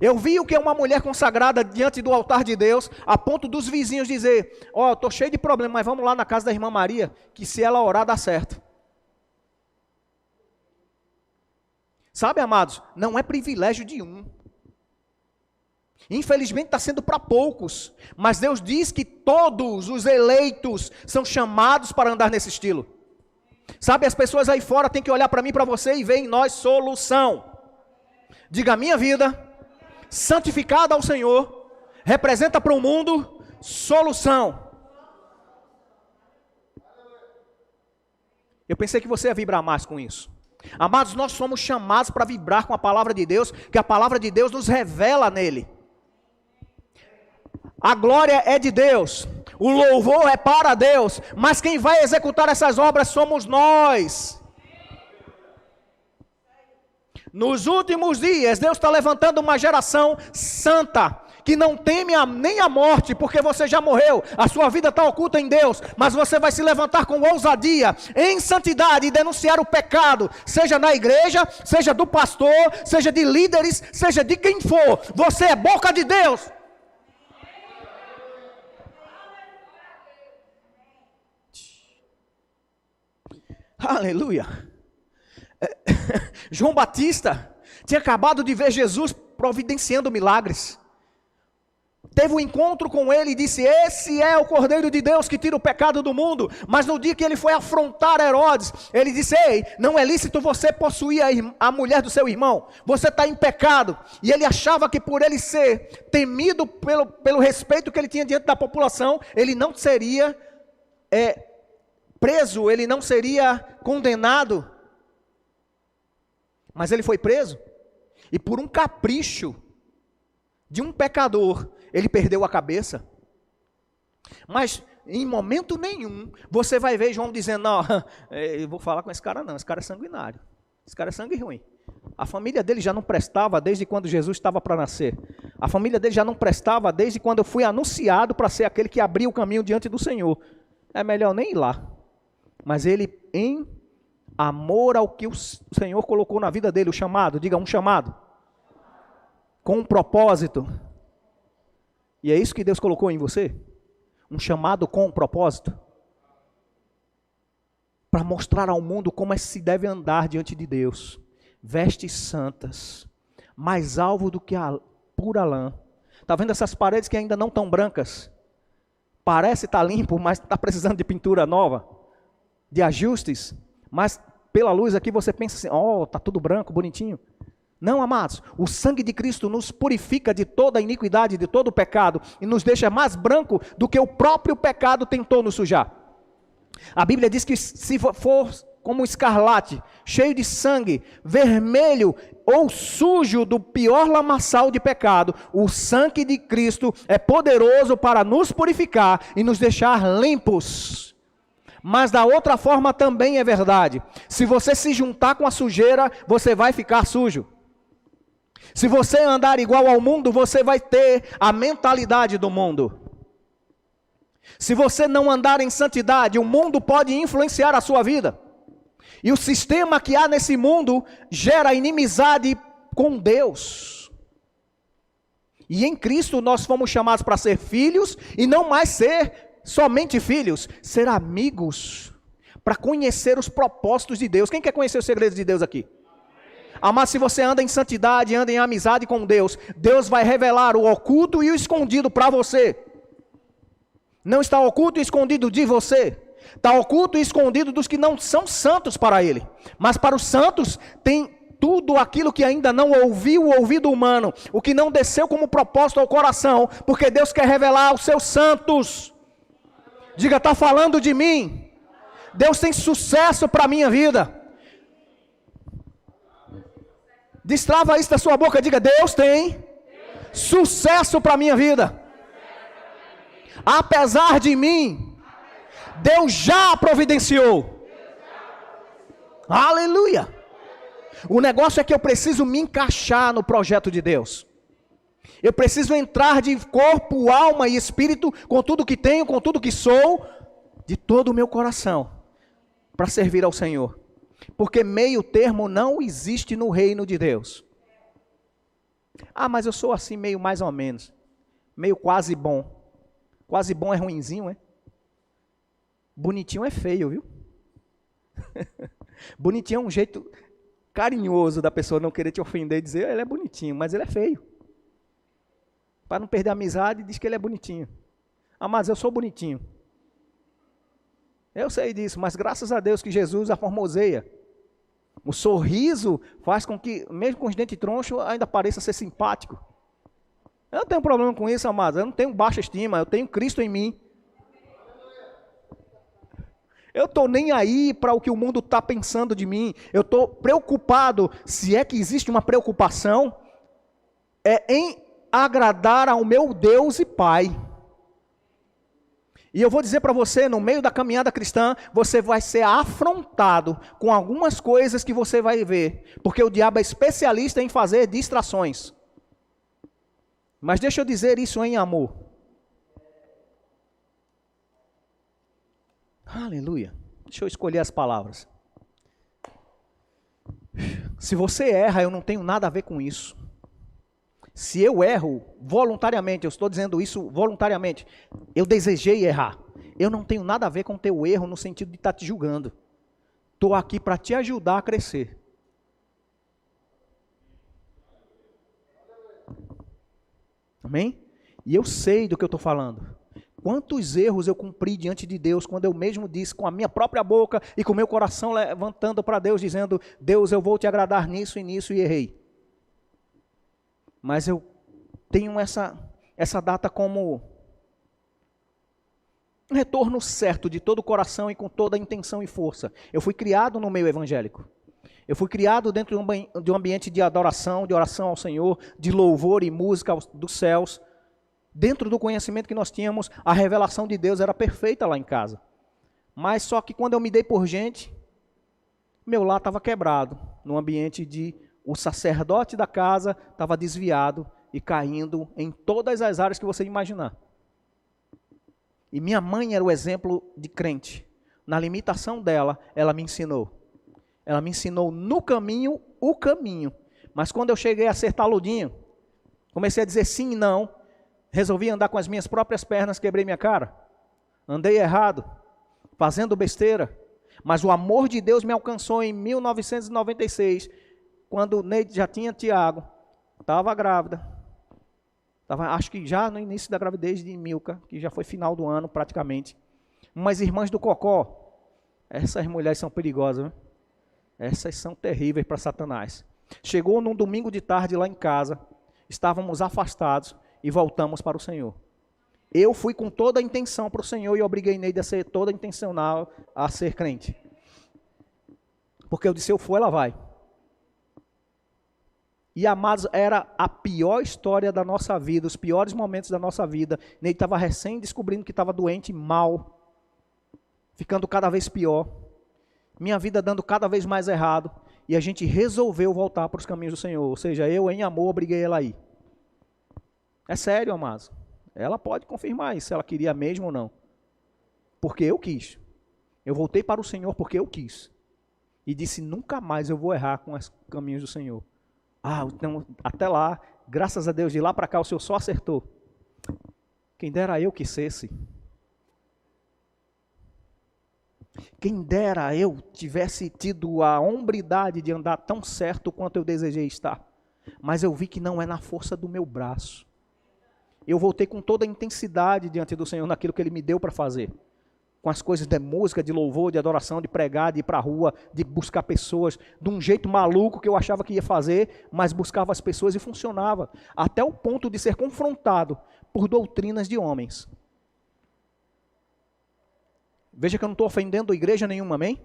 Eu vi o que é uma mulher consagrada diante do altar de Deus, a ponto dos vizinhos dizer: ó, estou cheio de problema, mas vamos lá na casa da irmã Maria, que se ela orar dá certo. Sabe, amados, não é privilégio de um. Infelizmente está sendo para poucos, mas Deus diz que todos os eleitos são chamados para andar nesse estilo. Sabe, as pessoas aí fora têm que olhar para mim e para você e ver em nós solução. Diga: a minha vida santificada ao Senhor representa para o mundo solução. Eu pensei que você ia vibrar mais com isso. Amados, nós somos chamados para vibrar com a palavra de Deus, que a palavra de Deus nos revela nele. A glória é de Deus, o louvor é para Deus, mas quem vai executar essas obras somos nós. Nos últimos dias, Deus está levantando uma geração santa, que não teme nem a morte, porque você já morreu, a sua vida está oculta em Deus, mas você vai se levantar com ousadia, em santidade, e denunciar o pecado, seja na igreja, seja do pastor, seja de líderes, seja de quem for. Você é boca de Deus. Aleluia. João Batista tinha acabado de ver Jesus providenciando milagres. Teve um encontro com ele e disse: esse é o Cordeiro de Deus que tira o pecado do mundo. Mas no dia que ele foi afrontar Herodes, ele disse: ei, não é lícito você possuir a mulher do seu irmão, você está em pecado. E ele achava que por ele ser temido pelo respeito que ele tinha diante da população, ele não seria preso, ele não seria condenado. Mas ele foi preso, e por um capricho de um pecador, ele perdeu a cabeça. Mas em momento nenhum você vai ver João dizendo: não, eu vou falar com esse cara não, esse cara é sanguinário, esse cara é sangue ruim. A família dele já não prestava desde quando Jesus estava para nascer. A família dele já não prestava desde quando eu fui anunciado para ser aquele que abria o caminho diante do Senhor. É melhor nem ir lá. Mas ele, em amor ao que o Senhor colocou na vida dele, o chamado, diga, um chamado, com um propósito. E é isso que Deus colocou em você? Um chamado com um propósito? Para mostrar ao mundo como se deve andar diante de Deus. Vestes santas, mais alvo do que a pura lã. Está vendo essas paredes que ainda não estão brancas? Parece estar limpo, mas está precisando de pintura nova, de ajustes. Mas pela luz aqui você pensa assim: ó, está tudo branco, bonitinho. Não, amados, o sangue de Cristo nos purifica de toda a iniquidade, de todo o pecado, e nos deixa mais branco do que o próprio pecado tentou nos sujar. A Bíblia diz que se for como escarlate, cheio de sangue, vermelho ou sujo do pior lamaçal de pecado, o sangue de Cristo é poderoso para nos purificar e nos deixar limpos. Mas da outra forma também é verdade. Se você se juntar com a sujeira, você vai ficar sujo. Se você andar igual ao mundo, você vai ter a mentalidade do mundo. Se você não andar em santidade, o mundo pode influenciar a sua vida. E o sistema que há nesse mundo gera inimizade com Deus. E em Cristo nós fomos chamados para ser filhos e não mais ser somente filhos, ser amigos, para conhecer os propósitos de Deus. Quem quer conhecer os segredos de Deus aqui? Amado, se você anda em santidade, anda em amizade com Deus, Deus vai revelar o oculto e o escondido para você. Não está oculto e escondido de você, está oculto e escondido dos que não são santos para Ele. Mas para os santos tem tudo aquilo que ainda não ouviu o ouvido humano, o que não desceu como propósito ao coração, porque Deus quer revelar aos seus santos. Diga, está falando de mim. Deus tem sucesso para a minha vida. Destrava isso da sua boca, diga, Deus tem sucesso para a minha vida. Apesar de mim, Deus já providenciou. Aleluia. O negócio é que eu preciso me encaixar no projeto de Deus. Eu preciso entrar de corpo, alma e espírito, com tudo que tenho, com tudo que sou, de todo o meu coração, para servir ao Senhor. Porque meio termo não existe no reino de Deus. Ah, mas eu sou assim meio mais ou menos, meio quase bom. Quase bom é ruinzinho, é? Bonitinho é feio, viu? Bonitinho é um jeito carinhoso da pessoa não querer te ofender e dizer, ele é bonitinho, mas ele é feio. Para não perder a amizade, diz que ele é bonitinho. Ah, mas eu sou bonitinho. Eu sei disso, mas graças a Deus que Jesus a formoseia. O sorriso faz com que, mesmo com os dentes tronchos, ainda pareça ser simpático. Eu não tenho problema com isso, amados. Eu não tenho baixa estima, eu tenho Cristo em mim. Eu estou nem aí para o que o mundo está pensando de mim. Eu estou preocupado, se é que existe uma preocupação, em agradar ao meu Deus e Pai. E eu vou dizer para você, no meio da caminhada cristã, você vai ser afrontado com algumas coisas que você vai ver, porque o diabo é especialista em fazer distrações. Mas deixa eu dizer isso em amor. Aleluia. Deixa eu escolher as palavras. Se você erra, eu não tenho nada a ver com isso. Se eu erro voluntariamente, eu estou dizendo isso voluntariamente, eu desejei errar. Eu não tenho nada a ver com o teu erro no sentido de estar te julgando. Estou aqui para te ajudar a crescer. Amém? E eu sei do que eu estou falando. Quantos erros eu cumpri diante de Deus, quando eu mesmo disse com a minha própria boca e com o meu coração levantando para Deus, dizendo, Deus, eu vou te agradar nisso e nisso, e errei. Mas eu tenho essa data como um retorno certo de todo o coração e com toda a intenção e força. Eu fui criado no meio evangélico. Eu fui criado dentro de um ambiente de adoração, de oração ao Senhor, de louvor e música dos céus. Dentro do conhecimento que nós tínhamos, a revelação de Deus era perfeita lá em casa. Mas só que quando eu me dei por gente, meu lar estava quebrado, num ambiente de o sacerdote da casa estava desviado e caindo em todas as áreas que você imaginar. E minha mãe era o exemplo de crente. Na limitação dela, ela me ensinou. Ela me ensinou no caminho, o caminho. Mas quando eu cheguei a ser taludinho, comecei a dizer sim e não, resolvi andar com as minhas próprias pernas, quebrei minha cara. Andei errado, fazendo besteira. Mas o amor de Deus me alcançou em 1996, quando Neide já tinha Tiago, estava grávida. Acho que já no início da gravidez de Milka, que já foi final do ano praticamente. Umas irmãs do Cocó, essas mulheres são perigosas, né? Essas são terríveis para Satanás. Chegou num domingo de tarde lá em casa, estávamos afastados e voltamos para o Senhor. Eu fui com toda a intenção para o Senhor e obriguei Neide a ser toda intencional a ser crente. Porque eu disse, se eu for, ela vai. E, amados, era a pior história da nossa vida, os piores momentos da nossa vida. Ele estava recém descobrindo que estava doente, mal, ficando cada vez pior. Minha vida dando cada vez mais errado. E a gente resolveu voltar para os caminhos do Senhor. Ou seja, eu, em amor, obriguei ela a ir. É sério, amados. Ela pode confirmar isso, se ela queria mesmo ou não. Porque eu quis. Eu voltei para o Senhor porque eu quis. E disse, nunca mais eu vou errar com os caminhos do Senhor. Então, até lá, graças a Deus, de lá para cá o Senhor só acertou. Quem dera eu quisesse. Quem dera eu tivesse tido a hombridade de andar tão certo quanto eu desejei estar. Mas eu vi que não é na força do meu braço. Eu voltei com toda a intensidade diante do Senhor naquilo que Ele me deu para fazer. Com as coisas de música, de louvor, de adoração, de pregar, de ir para a rua, de buscar pessoas, de um jeito maluco que eu achava que ia fazer, mas buscava as pessoas e funcionava. Até o ponto de ser confrontado por doutrinas de homens. Veja que eu não estou ofendendo igreja nenhuma, amém?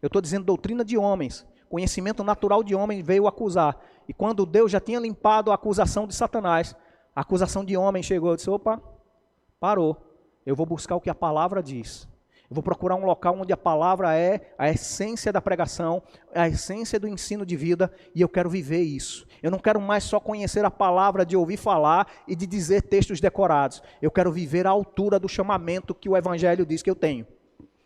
Eu estou dizendo doutrina de homens. Conhecimento natural de homem veio acusar. E quando Deus já tinha limpado a acusação de Satanás, a acusação de homem chegou e disse, opa, parou. Eu vou buscar o que a palavra diz. Eu vou procurar um local onde a palavra é a essência da pregação, a essência do ensino de vida, e eu quero viver isso. Eu não quero mais só conhecer a palavra de ouvir falar e de dizer textos decorados. Eu quero viver à altura do chamamento que o Evangelho diz que eu tenho.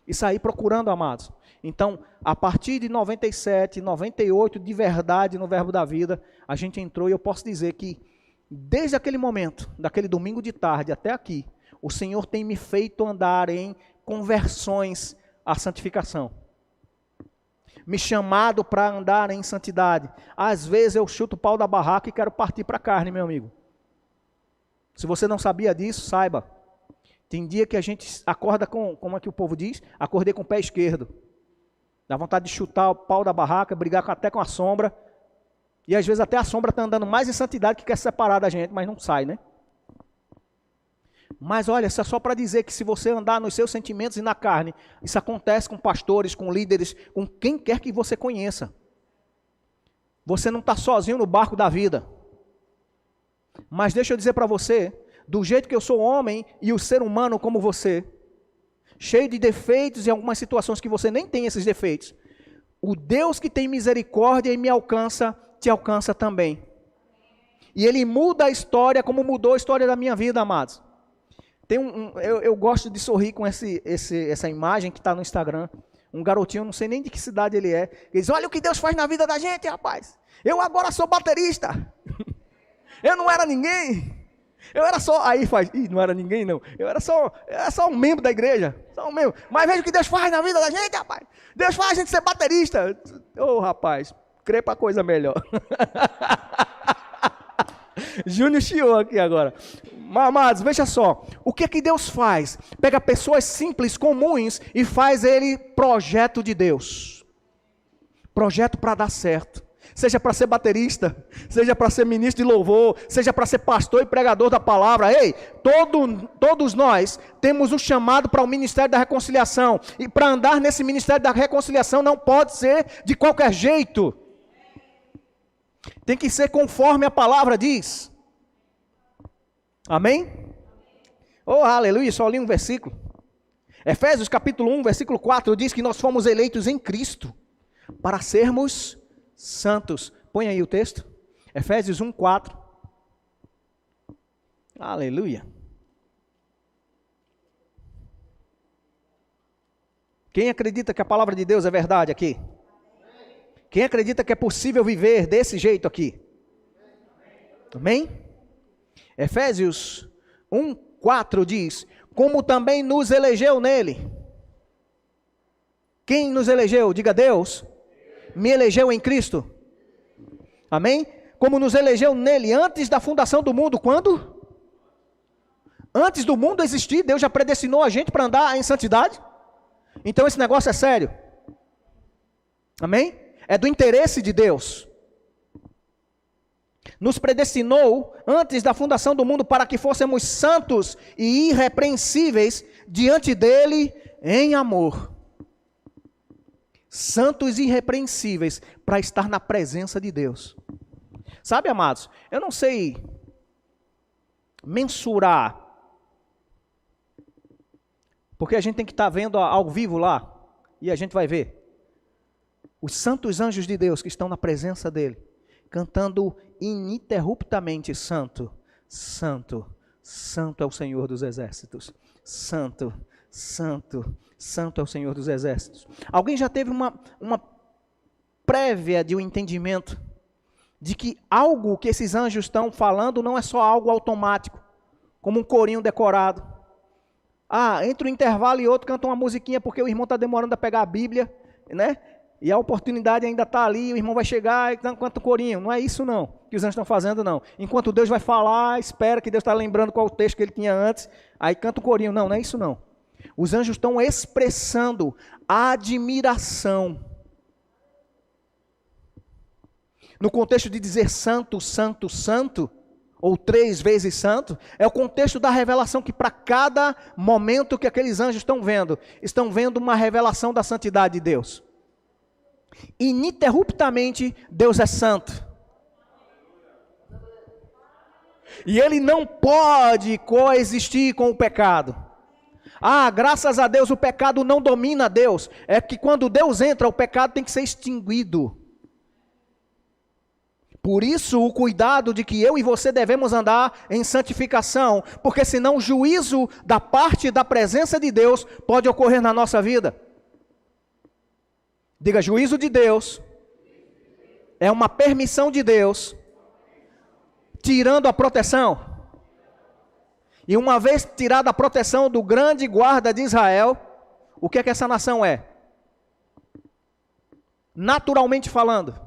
E sair procurando, amados. Então, a partir de 97, 98, de verdade, no Verbo da Vida, a gente entrou e eu posso dizer que, desde aquele momento, daquele domingo de tarde até aqui, o Senhor tem me feito andar em conversões à santificação. Me chamado para andar em santidade. Às vezes eu chuto o pau da barraca e quero partir para a carne, meu amigo. Se você não sabia disso, saiba. Tem dia que a gente acorda com, como é que o povo diz? Acordei com o pé esquerdo. Dá vontade de chutar o pau da barraca, brigar até com a sombra. E às vezes até a sombra está andando mais em santidade que quer separar da gente, mas não sai, né? Mas olha, isso é só para dizer que se você andar nos seus sentimentos e na carne, isso acontece com pastores, com líderes, com quem quer que você conheça. Você não está sozinho no barco da vida. Mas deixa eu dizer para você, do jeito que eu sou homem e o ser humano como você, cheio de defeitos e algumas situações que você nem tem esses defeitos, o Deus que tem misericórdia e me alcança, te alcança também. E Ele muda a história como mudou a história da minha vida, amados. Eu gosto de sorrir com essa imagem que está no Instagram. Um garotinho, não sei nem de que cidade ele é. Ele diz, olha o que Deus faz na vida da gente, rapaz. Eu agora sou baterista. Eu não era ninguém. Eu era só... Aí faz... Ih, não era ninguém não. Eu era só um membro da igreja. Só um membro. Mas veja o que Deus faz na vida da gente, rapaz. Deus faz a gente ser baterista. Ô, rapaz, crê para coisa melhor. Júnior chiou aqui agora. Amados, veja só, o que é que Deus faz? Pega pessoas simples, comuns, e faz ele projeto de Deus. Projeto para dar certo. Seja para ser baterista, seja para ser ministro de louvor, seja para ser pastor e pregador da palavra. Ei, todos nós temos um chamado para o ministério da reconciliação. E para andar nesse ministério da reconciliação não pode ser de qualquer jeito. Tem que ser conforme a palavra diz. Amém? Oh, aleluia, só li um versículo. Efésios capítulo 1, versículo 4, diz que nós fomos eleitos em Cristo para sermos santos. Põe aí o texto. Efésios 1, 4. Aleluia. Quem acredita que a palavra de Deus é verdade aqui? Quem acredita que é possível viver desse jeito aqui? Amém? Efésios 1, 4 diz, como também nos elegeu nele. Quem nos elegeu? Diga Deus. Me elegeu em Cristo. Amém? Como nos elegeu nele antes da fundação do mundo. Quando? Antes do mundo existir, Deus já predestinou a gente para andar em santidade. Então esse negócio é sério. Amém? É do interesse de Deus. Nos predestinou antes da fundação do mundo para que fôssemos santos e irrepreensíveis diante dele em amor. santos e irrepreensíveis, para estar na presença de Deus. Sabe, amados, eu não sei mensurar, porque a gente tem que estar vendo ao vivo lá, e a gente vai ver os santos anjos de Deus que estão na presença dele, cantando ininterruptamente: Santo, Santo, Santo é o Senhor dos Exércitos. Santo, Santo, Santo é o Senhor dos Exércitos. Alguém já teve uma prévia de um entendimento de que algo que esses anjos estão falando não é só algo automático, como um corinho decorado. Entre um intervalo e outro canta uma musiquinha porque o irmão está demorando a pegar a Bíblia, né? E a oportunidade ainda está ali, o irmão vai chegar e canta o corinho. Não é isso não, que os anjos estão fazendo não. Enquanto Deus vai falar, espera que Deus está lembrando qual o texto que ele tinha antes, aí canta o corinho. Não, não é isso não. Os anjos estão expressando admiração. No contexto de dizer santo, santo, santo, ou 3 vezes santo, é o contexto da revelação que para cada momento que aqueles anjos estão vendo uma revelação da santidade de Deus. Ininterruptamente Deus é santo. E ele não pode coexistir com o pecado. Graças a Deus o pecado não domina Deus. É que quando Deus entra, o pecado tem que ser extinguido. Por isso o cuidado de que eu e você devemos andar em santificação, porque senão o juízo da parte da presença de Deus pode ocorrer na nossa vida. Diga: juízo de Deus é uma permissão de Deus, tirando a proteção. E uma vez tirada a proteção do grande guarda de Israel, o que é que essa nação é? Naturalmente falando,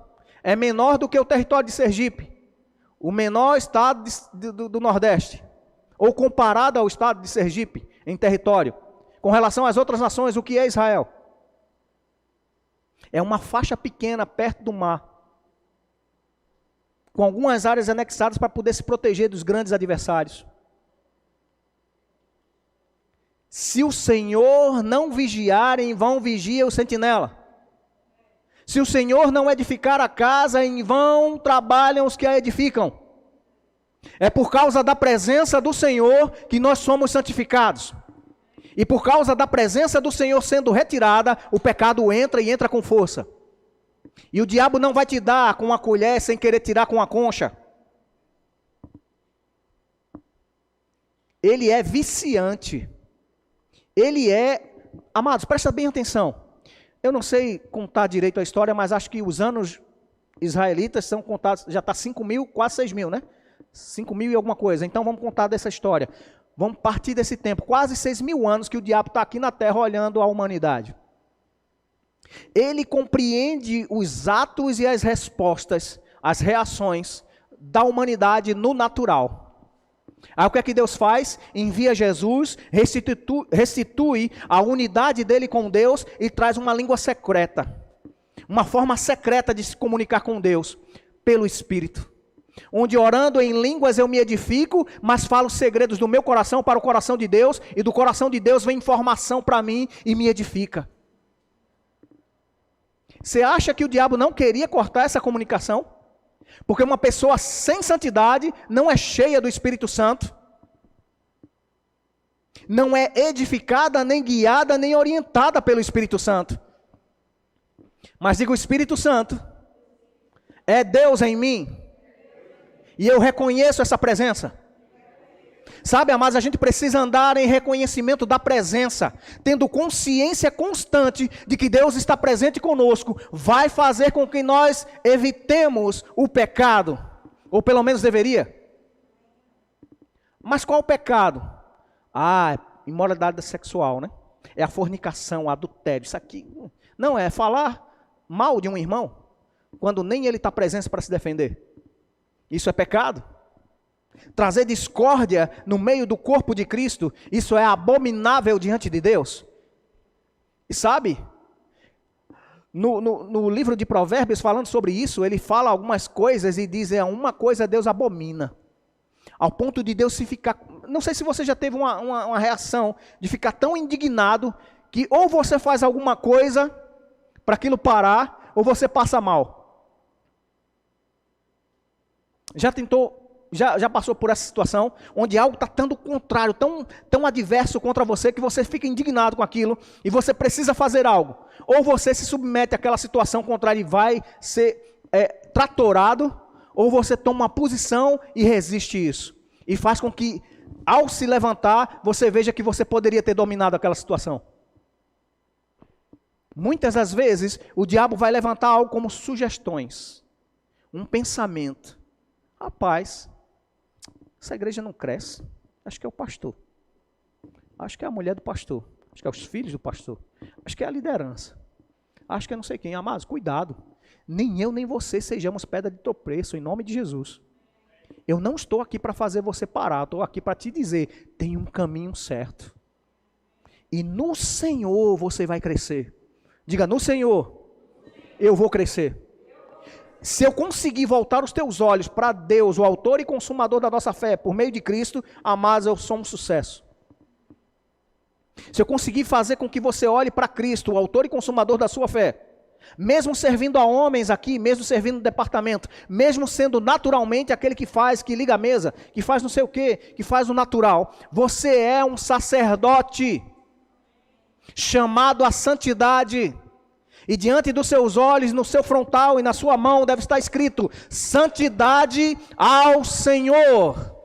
é menor do que o território de Sergipe, o menor estado do Nordeste, ou comparado ao estado de Sergipe em território. Com relação às outras nações, o que é Israel? É uma faixa pequena perto do mar, com algumas áreas anexadas para poder se proteger dos grandes adversários. Se o Senhor não vigiar, em vão vigia o sentinela. Se o Senhor não edificar a casa, em vão trabalham os que a edificam. É por causa da presença do Senhor que nós somos santificados. E por causa da presença do Senhor sendo retirada, o pecado entra e entra com força. E o diabo não vai te dar com a colher sem querer tirar com a concha. Ele é viciante. Ele é... Amados, presta bem atenção. Eu não sei contar direito a história, mas acho que os anos israelitas são contados, já está 5.000, quase 6.000, né? 5.000 e alguma coisa. Então vamos contar dessa história. Vamos partir desse tempo, quase 6.000 anos que o diabo está aqui na terra olhando a humanidade. Ele compreende os atos e as respostas, as reações da humanidade no natural. Aí o que é que Deus faz? Envia Jesus, restitui a unidade dele com Deus e traz uma língua secreta. Uma forma secreta de se comunicar com Deus, pelo Espírito. Onde orando em línguas eu me edifico, mas falo os segredos do meu coração para o coração de Deus, e do coração de Deus vem informação para mim e me edifica. Você acha que o diabo não queria cortar essa comunicação? Porque uma pessoa sem santidade não é cheia do Espírito Santo, não é edificada, nem guiada, nem orientada pelo Espírito Santo. Mas diga: o Espírito Santo é Deus em mim, e eu reconheço essa presença. Sabe, amados, a gente precisa andar em reconhecimento da presença, tendo consciência constante de que Deus está presente conosco, vai fazer com que nós evitemos o pecado, ou pelo menos deveria. Mas qual o pecado? Imoralidade sexual, né? É a fornicação, o adultério, isso aqui. Não, é falar mal de um irmão, quando nem ele está presente para se defender. Isso é pecado. Trazer discórdia no meio do corpo de Cristo, isso é abominável diante de Deus. E sabe, no livro de Provérbios, falando sobre isso, ele fala algumas coisas e diz: uma coisa Deus abomina. Ao ponto de Deus se ficar... Não sei se você já teve uma reação de ficar tão indignado que ou você faz alguma coisa para aquilo parar, ou você passa mal. Já passou por essa situação, onde algo está tão contrário, tão adverso contra você, que você fica indignado com aquilo, e você precisa fazer algo. Ou você se submete àquela situação contrária e vai ser tratorado, ou você toma uma posição e resiste isso. E faz com que, ao se levantar, você veja que você poderia ter dominado aquela situação. Muitas das vezes, o diabo vai levantar algo como sugestões, um pensamento. Rapaz, essa igreja não cresce, acho que é o pastor, acho que é a mulher do pastor, acho que é os filhos do pastor, acho que é a liderança, acho que é não sei quem. Amados, cuidado, nem eu nem você sejamos pedra de tropeço, em nome de Jesus. Eu não estou aqui para fazer você parar, estou aqui para te dizer, tem um caminho certo, e no Senhor você vai crescer. Diga, no Senhor eu vou crescer. Se eu conseguir voltar os teus olhos para Deus, o autor e consumador da nossa fé, por meio de Cristo, amados, eu sou um sucesso. Se eu conseguir fazer com que você olhe para Cristo, o autor e consumador da sua fé, mesmo servindo a homens aqui, mesmo servindo no departamento, mesmo sendo naturalmente aquele que liga a mesa, que faz não sei o quê, que faz o natural, você é um sacerdote, chamado à santidade. E diante dos seus olhos, no seu frontal e na sua mão deve estar escrito: santidade ao Senhor.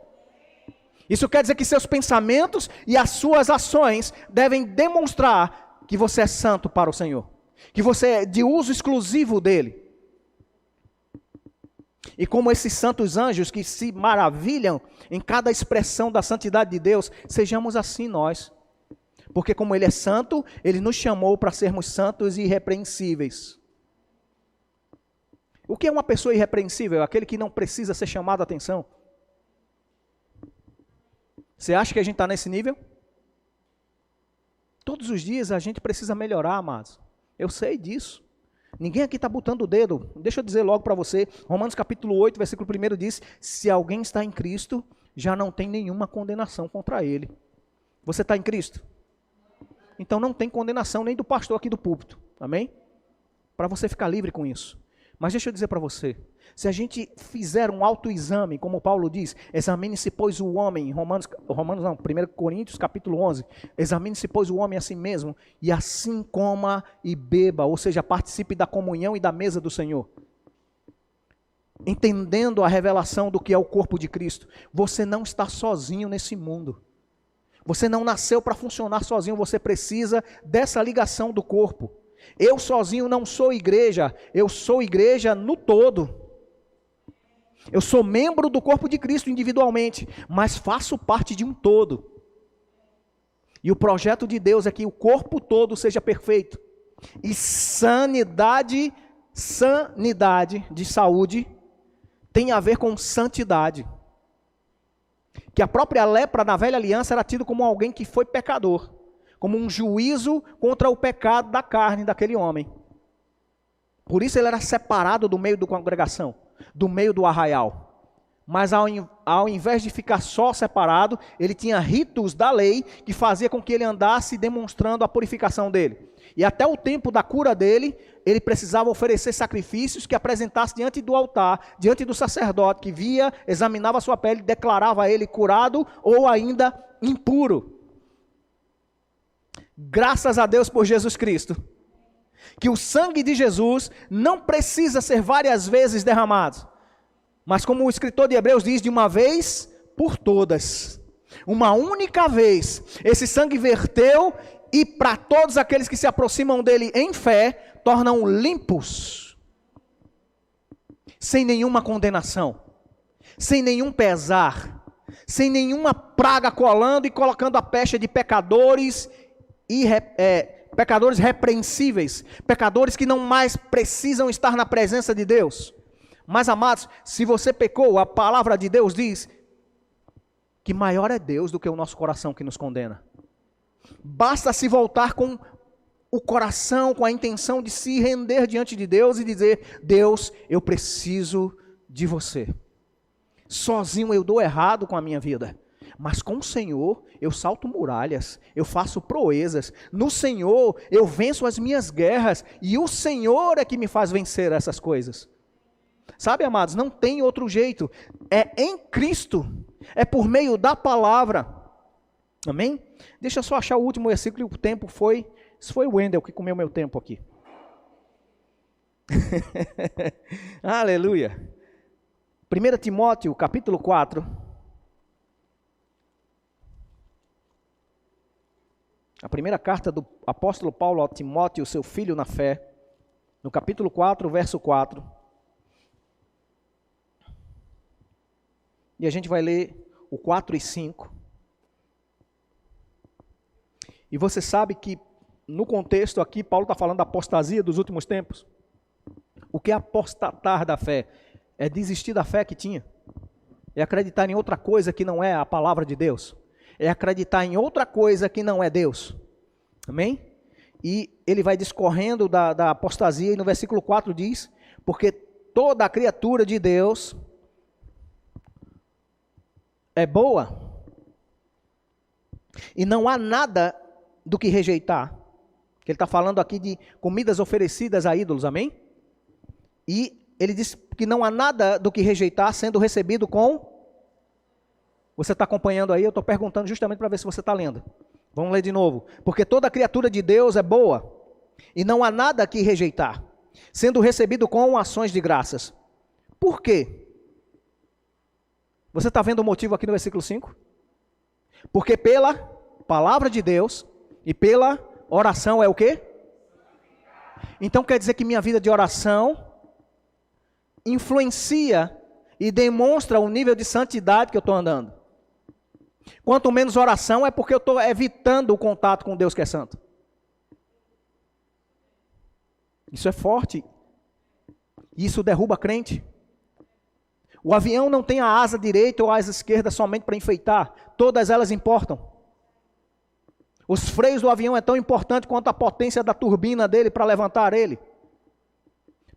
Isso quer dizer que seus pensamentos e as suas ações devem demonstrar que você é santo para o Senhor, que você é de uso exclusivo dele. E como esses santos anjos que se maravilham em cada expressão da santidade de Deus, sejamos assim nós. Porque como Ele é santo, Ele nos chamou para sermos santos e irrepreensíveis. O que é uma pessoa irrepreensível? Aquele que não precisa ser chamado a atenção. Você acha que a gente está nesse nível? Todos os dias a gente precisa melhorar, amados. Eu sei disso. Ninguém aqui está botando o dedo. Deixa eu dizer logo para você, Romanos capítulo 8, versículo 1 diz: se alguém está em Cristo, já não tem nenhuma condenação contra ele. Você está em Cristo? Então não tem condenação nem do pastor aqui do púlpito, amém? Para você ficar livre com isso. Mas deixa eu dizer para você, se a gente fizer um autoexame, como Paulo diz, examine-se pois o homem, 1 Coríntios capítulo 11, examine-se pois o homem a si mesmo, e assim coma e beba, ou seja, participe da comunhão e da mesa do Senhor. Entendendo a revelação do que é o corpo de Cristo, você não está sozinho nesse mundo. Você não nasceu para funcionar sozinho, você precisa dessa ligação do corpo. Eu sozinho não sou igreja, eu sou igreja no todo. Eu sou membro do corpo de Cristo individualmente, mas faço parte de um todo. E o projeto de Deus é que o corpo todo seja perfeito. E sanidade de saúde tem a ver com santidade. Que a própria lepra na velha aliança era tido como alguém que foi pecador, como um juízo contra o pecado da carne daquele homem. Por isso ele era separado do meio da congregação, do meio do arraial. Mas ao invés de ficar só separado, ele tinha ritos da lei que fazia com que ele andasse demonstrando a purificação dele. E até o tempo da cura dele, ele precisava oferecer sacrifícios que apresentasse diante do altar, diante do sacerdote, que via, examinava a sua pele, declarava ele curado ou ainda impuro. Graças a Deus por Jesus Cristo, que o sangue de Jesus não precisa ser várias vezes derramado, mas como o escritor de Hebreus diz, de uma vez por todas. Uma única vez, esse sangue verteu e para todos aqueles que se aproximam dele em fé, tornam limpos, sem nenhuma condenação, sem nenhum pesar, sem nenhuma praga colando e colocando a pecha de pecadores pecadores repreensíveis, pecadores que não mais precisam estar na presença de Deus. Mas amados, se você pecou, a palavra de Deus diz que maior é Deus do que o nosso coração que nos condena. Basta se voltar com o coração, com a intenção de se render diante de Deus e dizer: Deus, eu preciso de você. Sozinho eu dou errado com a minha vida. Mas com o Senhor eu salto muralhas, eu faço proezas. No Senhor eu venço as minhas guerras. E o Senhor é que me faz vencer essas coisas. Sabe, amados, não tem outro jeito. É em Cristo, é por meio da palavra. Amém? Deixa eu só achar o último versículo e o tempo foi... Isso foi o Wendel que comeu meu tempo aqui. Aleluia. 1 Timóteo, capítulo 4. A primeira carta do apóstolo Paulo a Timóteo, seu filho na fé. No capítulo 4, verso 4. E a gente vai ler o 4 e 5. E você sabe que no contexto aqui, Paulo está falando da apostasia dos últimos tempos. O que é apostatar da fé? É desistir da fé que tinha. É acreditar em outra coisa que não é a palavra de Deus. É acreditar em outra coisa que não é Deus. Amém? E ele vai discorrendo da apostasia e no versículo 4 diz: porque toda a criatura de Deus é boa. E não há nada do que rejeitar. Ele está falando aqui de comidas oferecidas a ídolos, amém? E ele diz que não há nada do que rejeitar sendo recebido com... Você está acompanhando aí? Eu estou perguntando justamente para ver se você está lendo. Vamos ler de novo. Porque toda criatura de Deus é boa, e não há nada que rejeitar, sendo recebido com ações de graças. Por quê? Você está vendo o motivo aqui no versículo 5? Porque pela palavra de Deus e pela oração é o quê? Então quer dizer que minha vida de oração influencia e demonstra o nível de santidade que eu estou andando. Quanto menos oração é porque eu estou evitando o contato com Deus que é santo. Isso é forte. Isso derruba crente. O avião não tem a asa direita ou a asa esquerda somente para enfeitar. Todas elas importam. Os freios do avião é tão importante quanto a potência da turbina dele para levantar ele.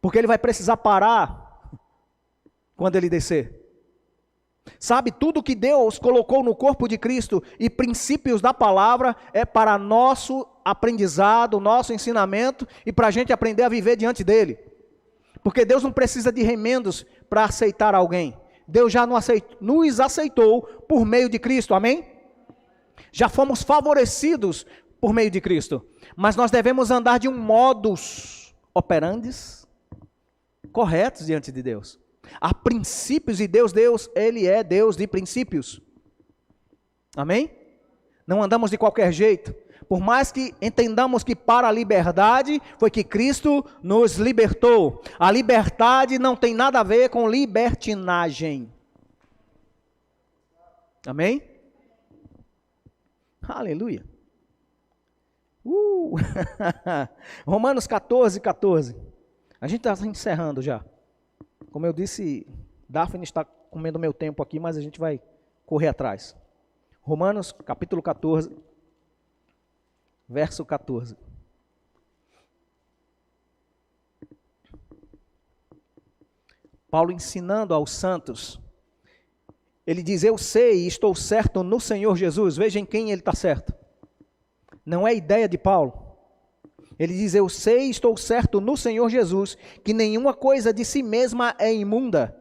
Porque ele vai precisar parar quando ele descer. Sabe, tudo que Deus colocou no corpo de Cristo e princípios da palavra é para nosso aprendizado, nosso ensinamento e para a gente aprender a viver diante dele. Porque Deus não precisa de remendos para aceitar alguém. Deus já nos aceitou por meio de Cristo, amém? Já fomos favorecidos por meio de Cristo. Mas nós devemos andar de um modus operandi corretos diante de Deus. Há princípios e Deus, Ele é Deus de princípios. Amém? Não andamos de qualquer jeito. Por mais que entendamos que para a liberdade foi que Cristo nos libertou. A liberdade não tem nada a ver com libertinagem. Amém? Aleluia. Romanos 14, 14. A gente está encerrando já. Como eu disse, Daphne está comendo meu tempo aqui, mas a gente vai correr atrás. Romanos capítulo 14, verso 14. Paulo ensinando aos santos. Ele diz, eu sei e estou certo no Senhor Jesus. Veja em quem ele está certo. Não é ideia de Paulo. Ele diz, eu sei e estou certo no Senhor Jesus, que nenhuma coisa de si mesma é imunda,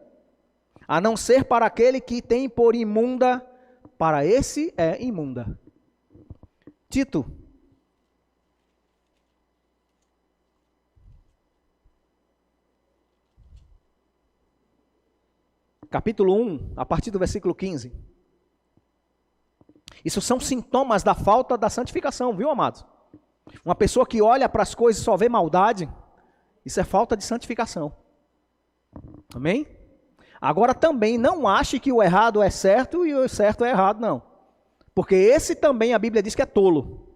a não ser para aquele que tem por imunda, para esse é imunda. Tito. Capítulo 1, a partir do versículo 15. Isso são sintomas da falta da santificação, viu, amados? Uma pessoa que olha para as coisas e só vê maldade, isso é falta de santificação. Amém? Agora também não ache que o errado é certo e o certo é errado, não. Porque esse também a Bíblia diz que é tolo.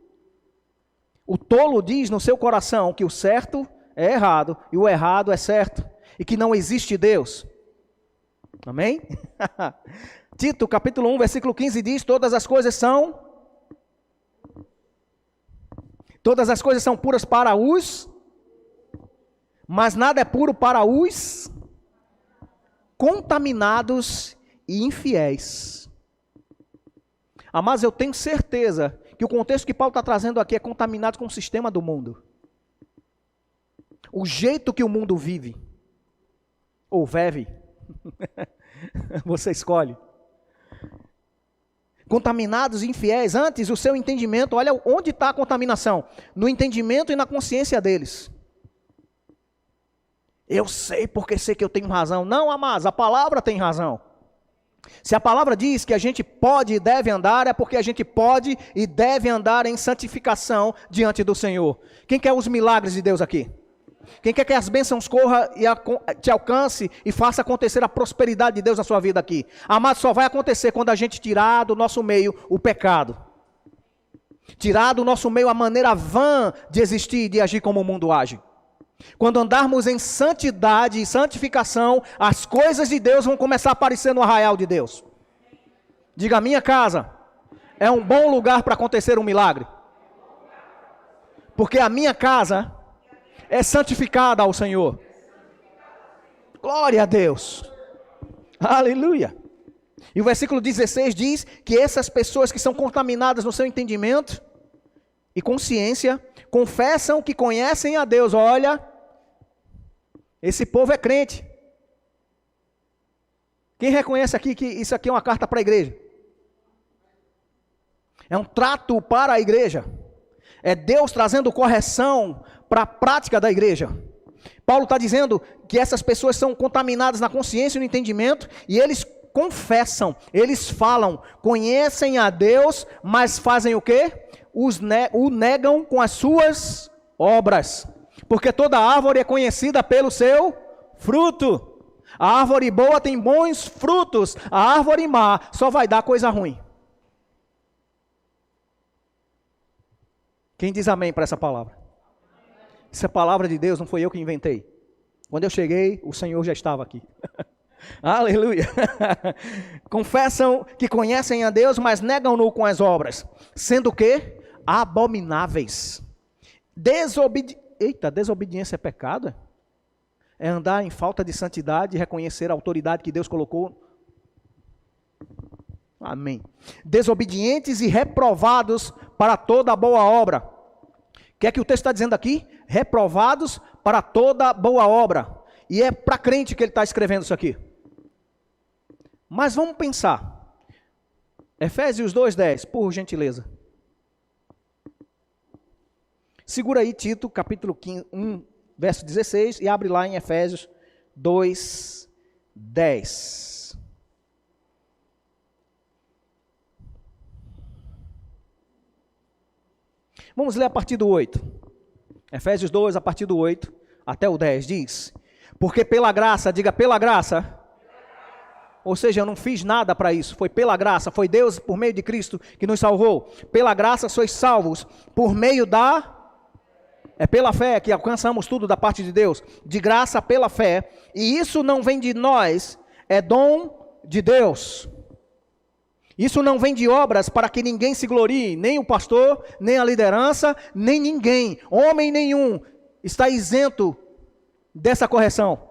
O tolo diz no seu coração que o certo é errado e o errado é certo. E que não existe Deus. Amém? Tito, capítulo 1, versículo 15 diz, todas as coisas são puras para os, mas nada é puro para os contaminados e infiéis. Mas eu tenho certeza que o contexto que Paulo está trazendo aqui é contaminado com o sistema do mundo. O jeito que o mundo vive, ou vive, você escolhe. Contaminados e infiéis, antes o seu entendimento, olha onde está a contaminação, no entendimento e na consciência deles. Eu sei porque sei que eu tenho razão. Não, amados, a palavra tem razão. Se a palavra diz que a gente pode e deve andar, é porque a gente pode e deve andar em santificação diante do Senhor. Quem quer os milagres de Deus aqui? Quem quer que as bênçãos corram e te alcance e faça acontecer a prosperidade de Deus na sua vida aqui? Amado, só vai acontecer quando a gente tirar do nosso meio o pecado. Tirar do nosso meio a maneira vã de existir e de agir como o mundo age. Quando andarmos em santidade e santificação, as coisas de Deus vão começar a aparecer no arraial de Deus. Diga, minha casa é um bom lugar para acontecer um milagre. Porque a minha casa é santificada ao Senhor. Glória a Deus. Aleluia. E o versículo 16 diz que essas pessoas que são contaminadas no seu entendimento e consciência, confessam que conhecem a Deus. Olha, esse povo é crente. Quem reconhece aqui que isso aqui é uma carta para a igreja? É um trato para a igreja. É Deus trazendo correção para a prática da igreja. Paulo está dizendo que essas pessoas são contaminadas na consciência e no entendimento, e eles confessam, eles falam, conhecem a Deus, mas fazem o quê? O negam com as suas obras. Porque toda árvore é conhecida pelo seu fruto. A árvore boa tem bons frutos, a árvore má só vai dar coisa ruim. Quem diz amém para essa palavra? Essa palavra de Deus não foi eu que inventei. Quando eu cheguei, o Senhor já estava aqui. Aleluia. Confessam que conhecem a Deus, mas negam-no com as obras, sendo o quê? Abomináveis. Desobediência é pecado? É andar em falta de santidade e reconhecer a autoridade que Deus colocou. Amém. Desobedientes e reprovados para toda boa obra. O que é que o texto está dizendo aqui? Reprovados para toda boa obra. E é para crente que ele está escrevendo isso aqui. Mas vamos pensar. Efésios 2:10, por gentileza. Segura aí Tito, capítulo 1, verso 16, e abre lá em Efésios 2:10. Vamos ler a partir do 8. Efésios 2, a partir do 8 até o 10, diz: porque pela graça, diga pela graça, ou seja, eu não fiz nada para isso, foi pela graça, foi Deus por meio de Cristo que nos salvou. Pela graça sois salvos, por meio é pela fé que alcançamos tudo da parte de Deus, de graça pela fé, e isso não vem de nós, é dom de Deus. Isso não vem de obras para que ninguém se glorie, nem o pastor, nem a liderança, nem ninguém, homem nenhum, está isento dessa correção.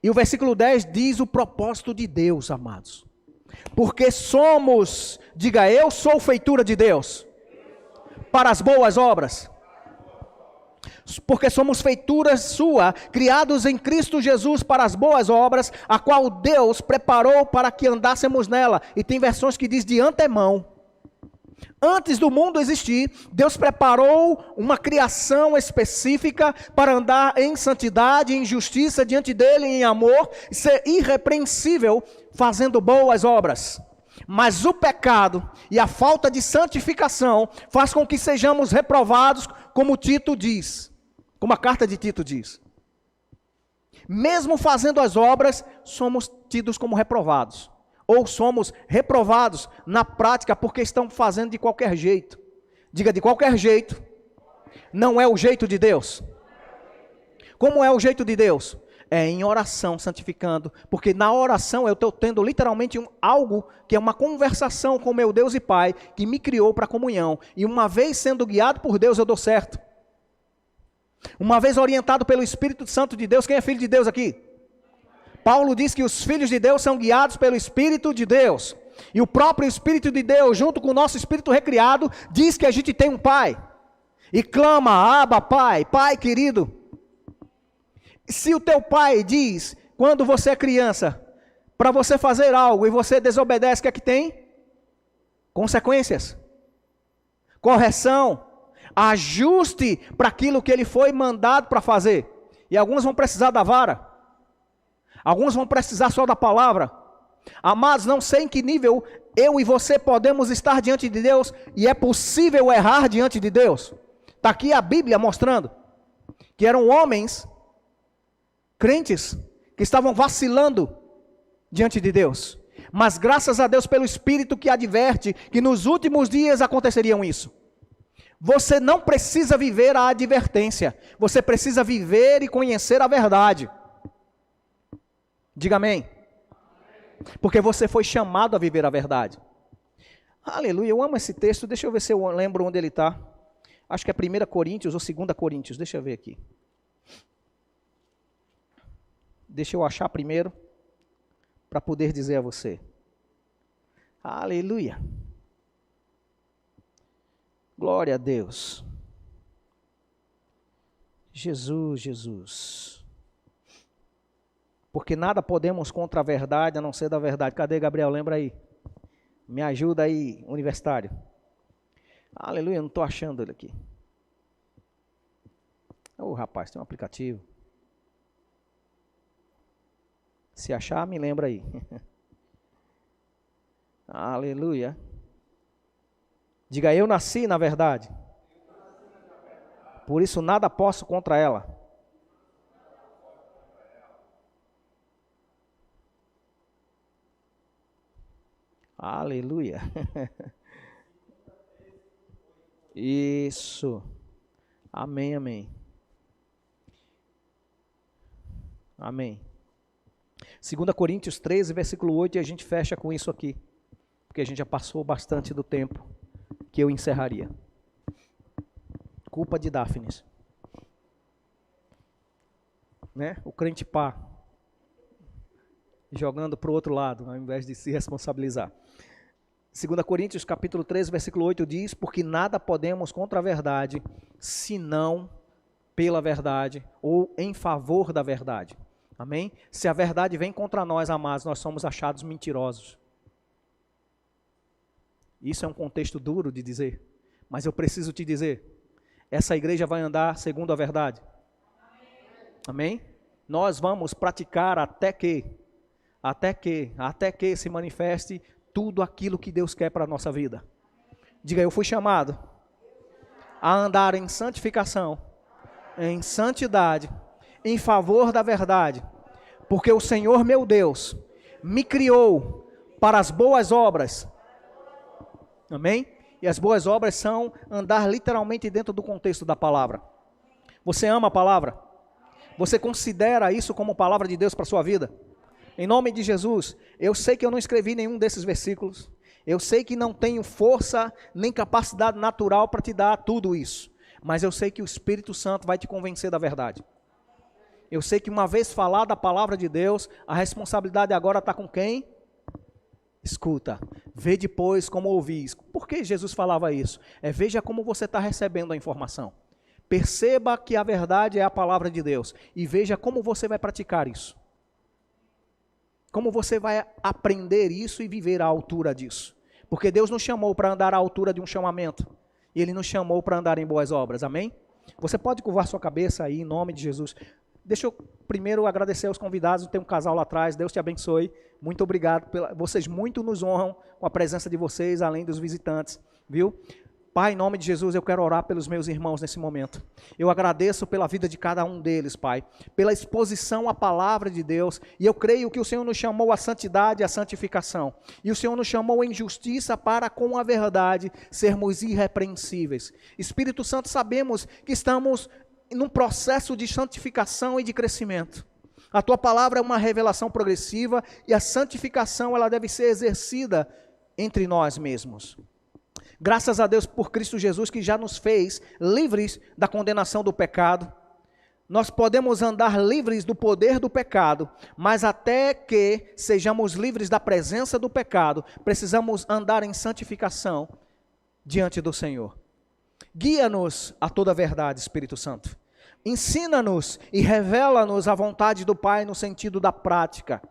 E o versículo 10 diz o propósito de Deus, amados. Porque somos, diga, eu sou feitura de Deus, para as boas obras. Porque somos feituras sua, criados em Cristo Jesus para as boas obras, a qual Deus preparou para que andássemos nela. E tem versões que diz de antemão. Antes do mundo existir, Deus preparou uma criação específica para andar em santidade, em justiça diante dele, em amor, ser irrepreensível, fazendo boas obras. Mas o pecado e a falta de santificação faz com que sejamos reprovados, como Tito diz, como a carta de Tito diz. Mesmo fazendo as obras, somos tidos como reprovados. Ou somos reprovados na prática porque estão fazendo de qualquer jeito. Diga, de qualquer jeito. Não é o jeito de Deus. Como é o jeito de Deus? É em oração, santificando. Porque na oração eu estou tendo literalmente algo que é uma conversação com meu Deus e Pai, que me criou para comunhão. E uma vez sendo guiado por Deus, eu dou certo. Uma vez orientado pelo Espírito Santo de Deus. Quem é filho de Deus aqui? Paulo diz que os filhos de Deus são guiados pelo Espírito de Deus. E o próprio Espírito de Deus, junto com o nosso espírito recriado, diz que a gente tem um Pai. E clama, Abba, Pai, Pai querido. Se o teu pai diz, quando você é criança, para você fazer algo e você desobedece, o que é que tem? Consequências. Correção. Ajuste para aquilo que ele foi mandado para fazer. E alguns vão precisar da vara. Alguns vão precisar só da palavra. Amados, não sei em que nível eu e você podemos estar diante de Deus, e é possível errar diante de Deus. Está aqui a Bíblia mostrando que eram homens, crentes, que estavam vacilando diante de Deus. Mas graças a Deus pelo Espírito que adverte que nos últimos dias aconteceriam isso. Você não precisa viver a advertência, você precisa viver e conhecer a verdade. Diga amém. Porque você foi chamado a viver a verdade. Aleluia, eu amo esse texto. Deixa eu ver se eu lembro onde ele está. Acho que é 1 Coríntios ou 2 Coríntios. Deixa eu ver aqui. Deixa eu achar primeiro, para poder dizer a você. Aleluia. Glória a Deus. Jesus, Jesus. Porque nada podemos contra a verdade, a não ser da verdade. Cadê Gabriel? Lembra aí. Me ajuda aí, universitário. Aleluia, não estou achando ele aqui. Ô rapaz, tem um aplicativo. Se achar, me lembra aí. Aleluia. Diga, eu nasci na verdade. Por isso nada posso contra ela. Aleluia. Isso. Amém, amém. Amém. 2 Coríntios 13, versículo 8, e a gente fecha com isso aqui. Porque a gente já passou bastante do tempo que eu encerraria. Culpa de Dáfnis. Né? O crente pá. Jogando para o outro lado, ao invés de se responsabilizar. 2 Coríntios capítulo 13, versículo 8 diz, porque nada podemos contra a verdade, senão pela verdade, ou em favor da verdade. Amém? Se a verdade vem contra nós, amados, nós somos achados mentirosos. Isso é um contexto duro de dizer, mas eu preciso te dizer, essa igreja vai andar segundo a verdade. Amém? Nós vamos praticar até que se manifeste tudo aquilo que Deus quer para a nossa vida. Diga, eu fui chamado a andar em santificação, em santidade, em favor da verdade, porque o Senhor meu Deus me criou para as boas obras. Amém? E as boas obras são andar literalmente dentro do contexto da palavra. Você ama a palavra? Você considera isso como palavra de Deus para a sua vida? Em nome de Jesus, eu sei que eu não escrevi nenhum desses versículos. Eu sei que não tenho força nem capacidade natural para te dar tudo isso. Mas eu sei que o Espírito Santo vai te convencer da verdade. Eu sei que uma vez falada a palavra de Deus, a responsabilidade agora está com quem? Escuta, vê depois como ouvis. Por que Jesus falava isso? Veja como você está recebendo a informação. Perceba que a verdade é a palavra de Deus. E veja como você vai praticar isso. Como você vai aprender isso e viver à altura disso. Porque Deus nos chamou para andar à altura de um chamamento. E Ele nos chamou para andar em boas obras, amém? Você pode curvar sua cabeça aí em nome de Jesus. Deixa eu primeiro agradecer aos convidados, tem um casal lá atrás, Deus te abençoe. Muito obrigado, vocês muito nos honram com a presença de vocês, além dos visitantes, viu? Pai, em nome de Jesus, eu quero orar pelos meus irmãos nesse momento. Eu agradeço pela vida de cada um deles, Pai, pela exposição à palavra de Deus, e eu creio que o Senhor nos chamou à santidade e à santificação, e o Senhor nos chamou em justiça para com a verdade sermos irrepreensíveis. Espírito Santo, sabemos que estamos num processo de santificação e de crescimento. A Tua palavra é uma revelação progressiva, e a santificação ela deve ser exercida entre nós mesmos. Graças a Deus por Cristo Jesus, que já nos fez livres da condenação do pecado. nós podemos andar livres do poder do pecado, mas até que sejamos livres da presença do pecado, precisamos andar em santificação diante do Senhor. Guia-nos a toda a verdade, Espírito Santo. Ensina-nos e revela-nos a vontade do Pai no sentido da prática.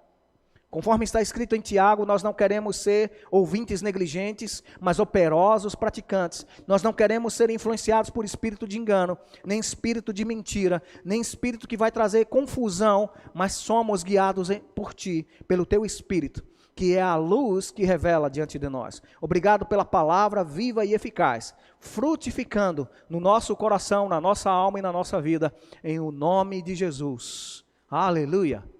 Conforme está escrito em Tiago, nós não queremos ser ouvintes negligentes, mas operosos praticantes. Nós não queremos ser influenciados por espírito de engano, nem espírito de mentira, nem espírito que vai trazer confusão, mas somos guiados por Ti, pelo Teu Espírito, que é a luz que revela diante de nós. Obrigado pela palavra viva e eficaz, frutificando no nosso coração, na nossa alma e na nossa vida, em o nome de Jesus. Aleluia.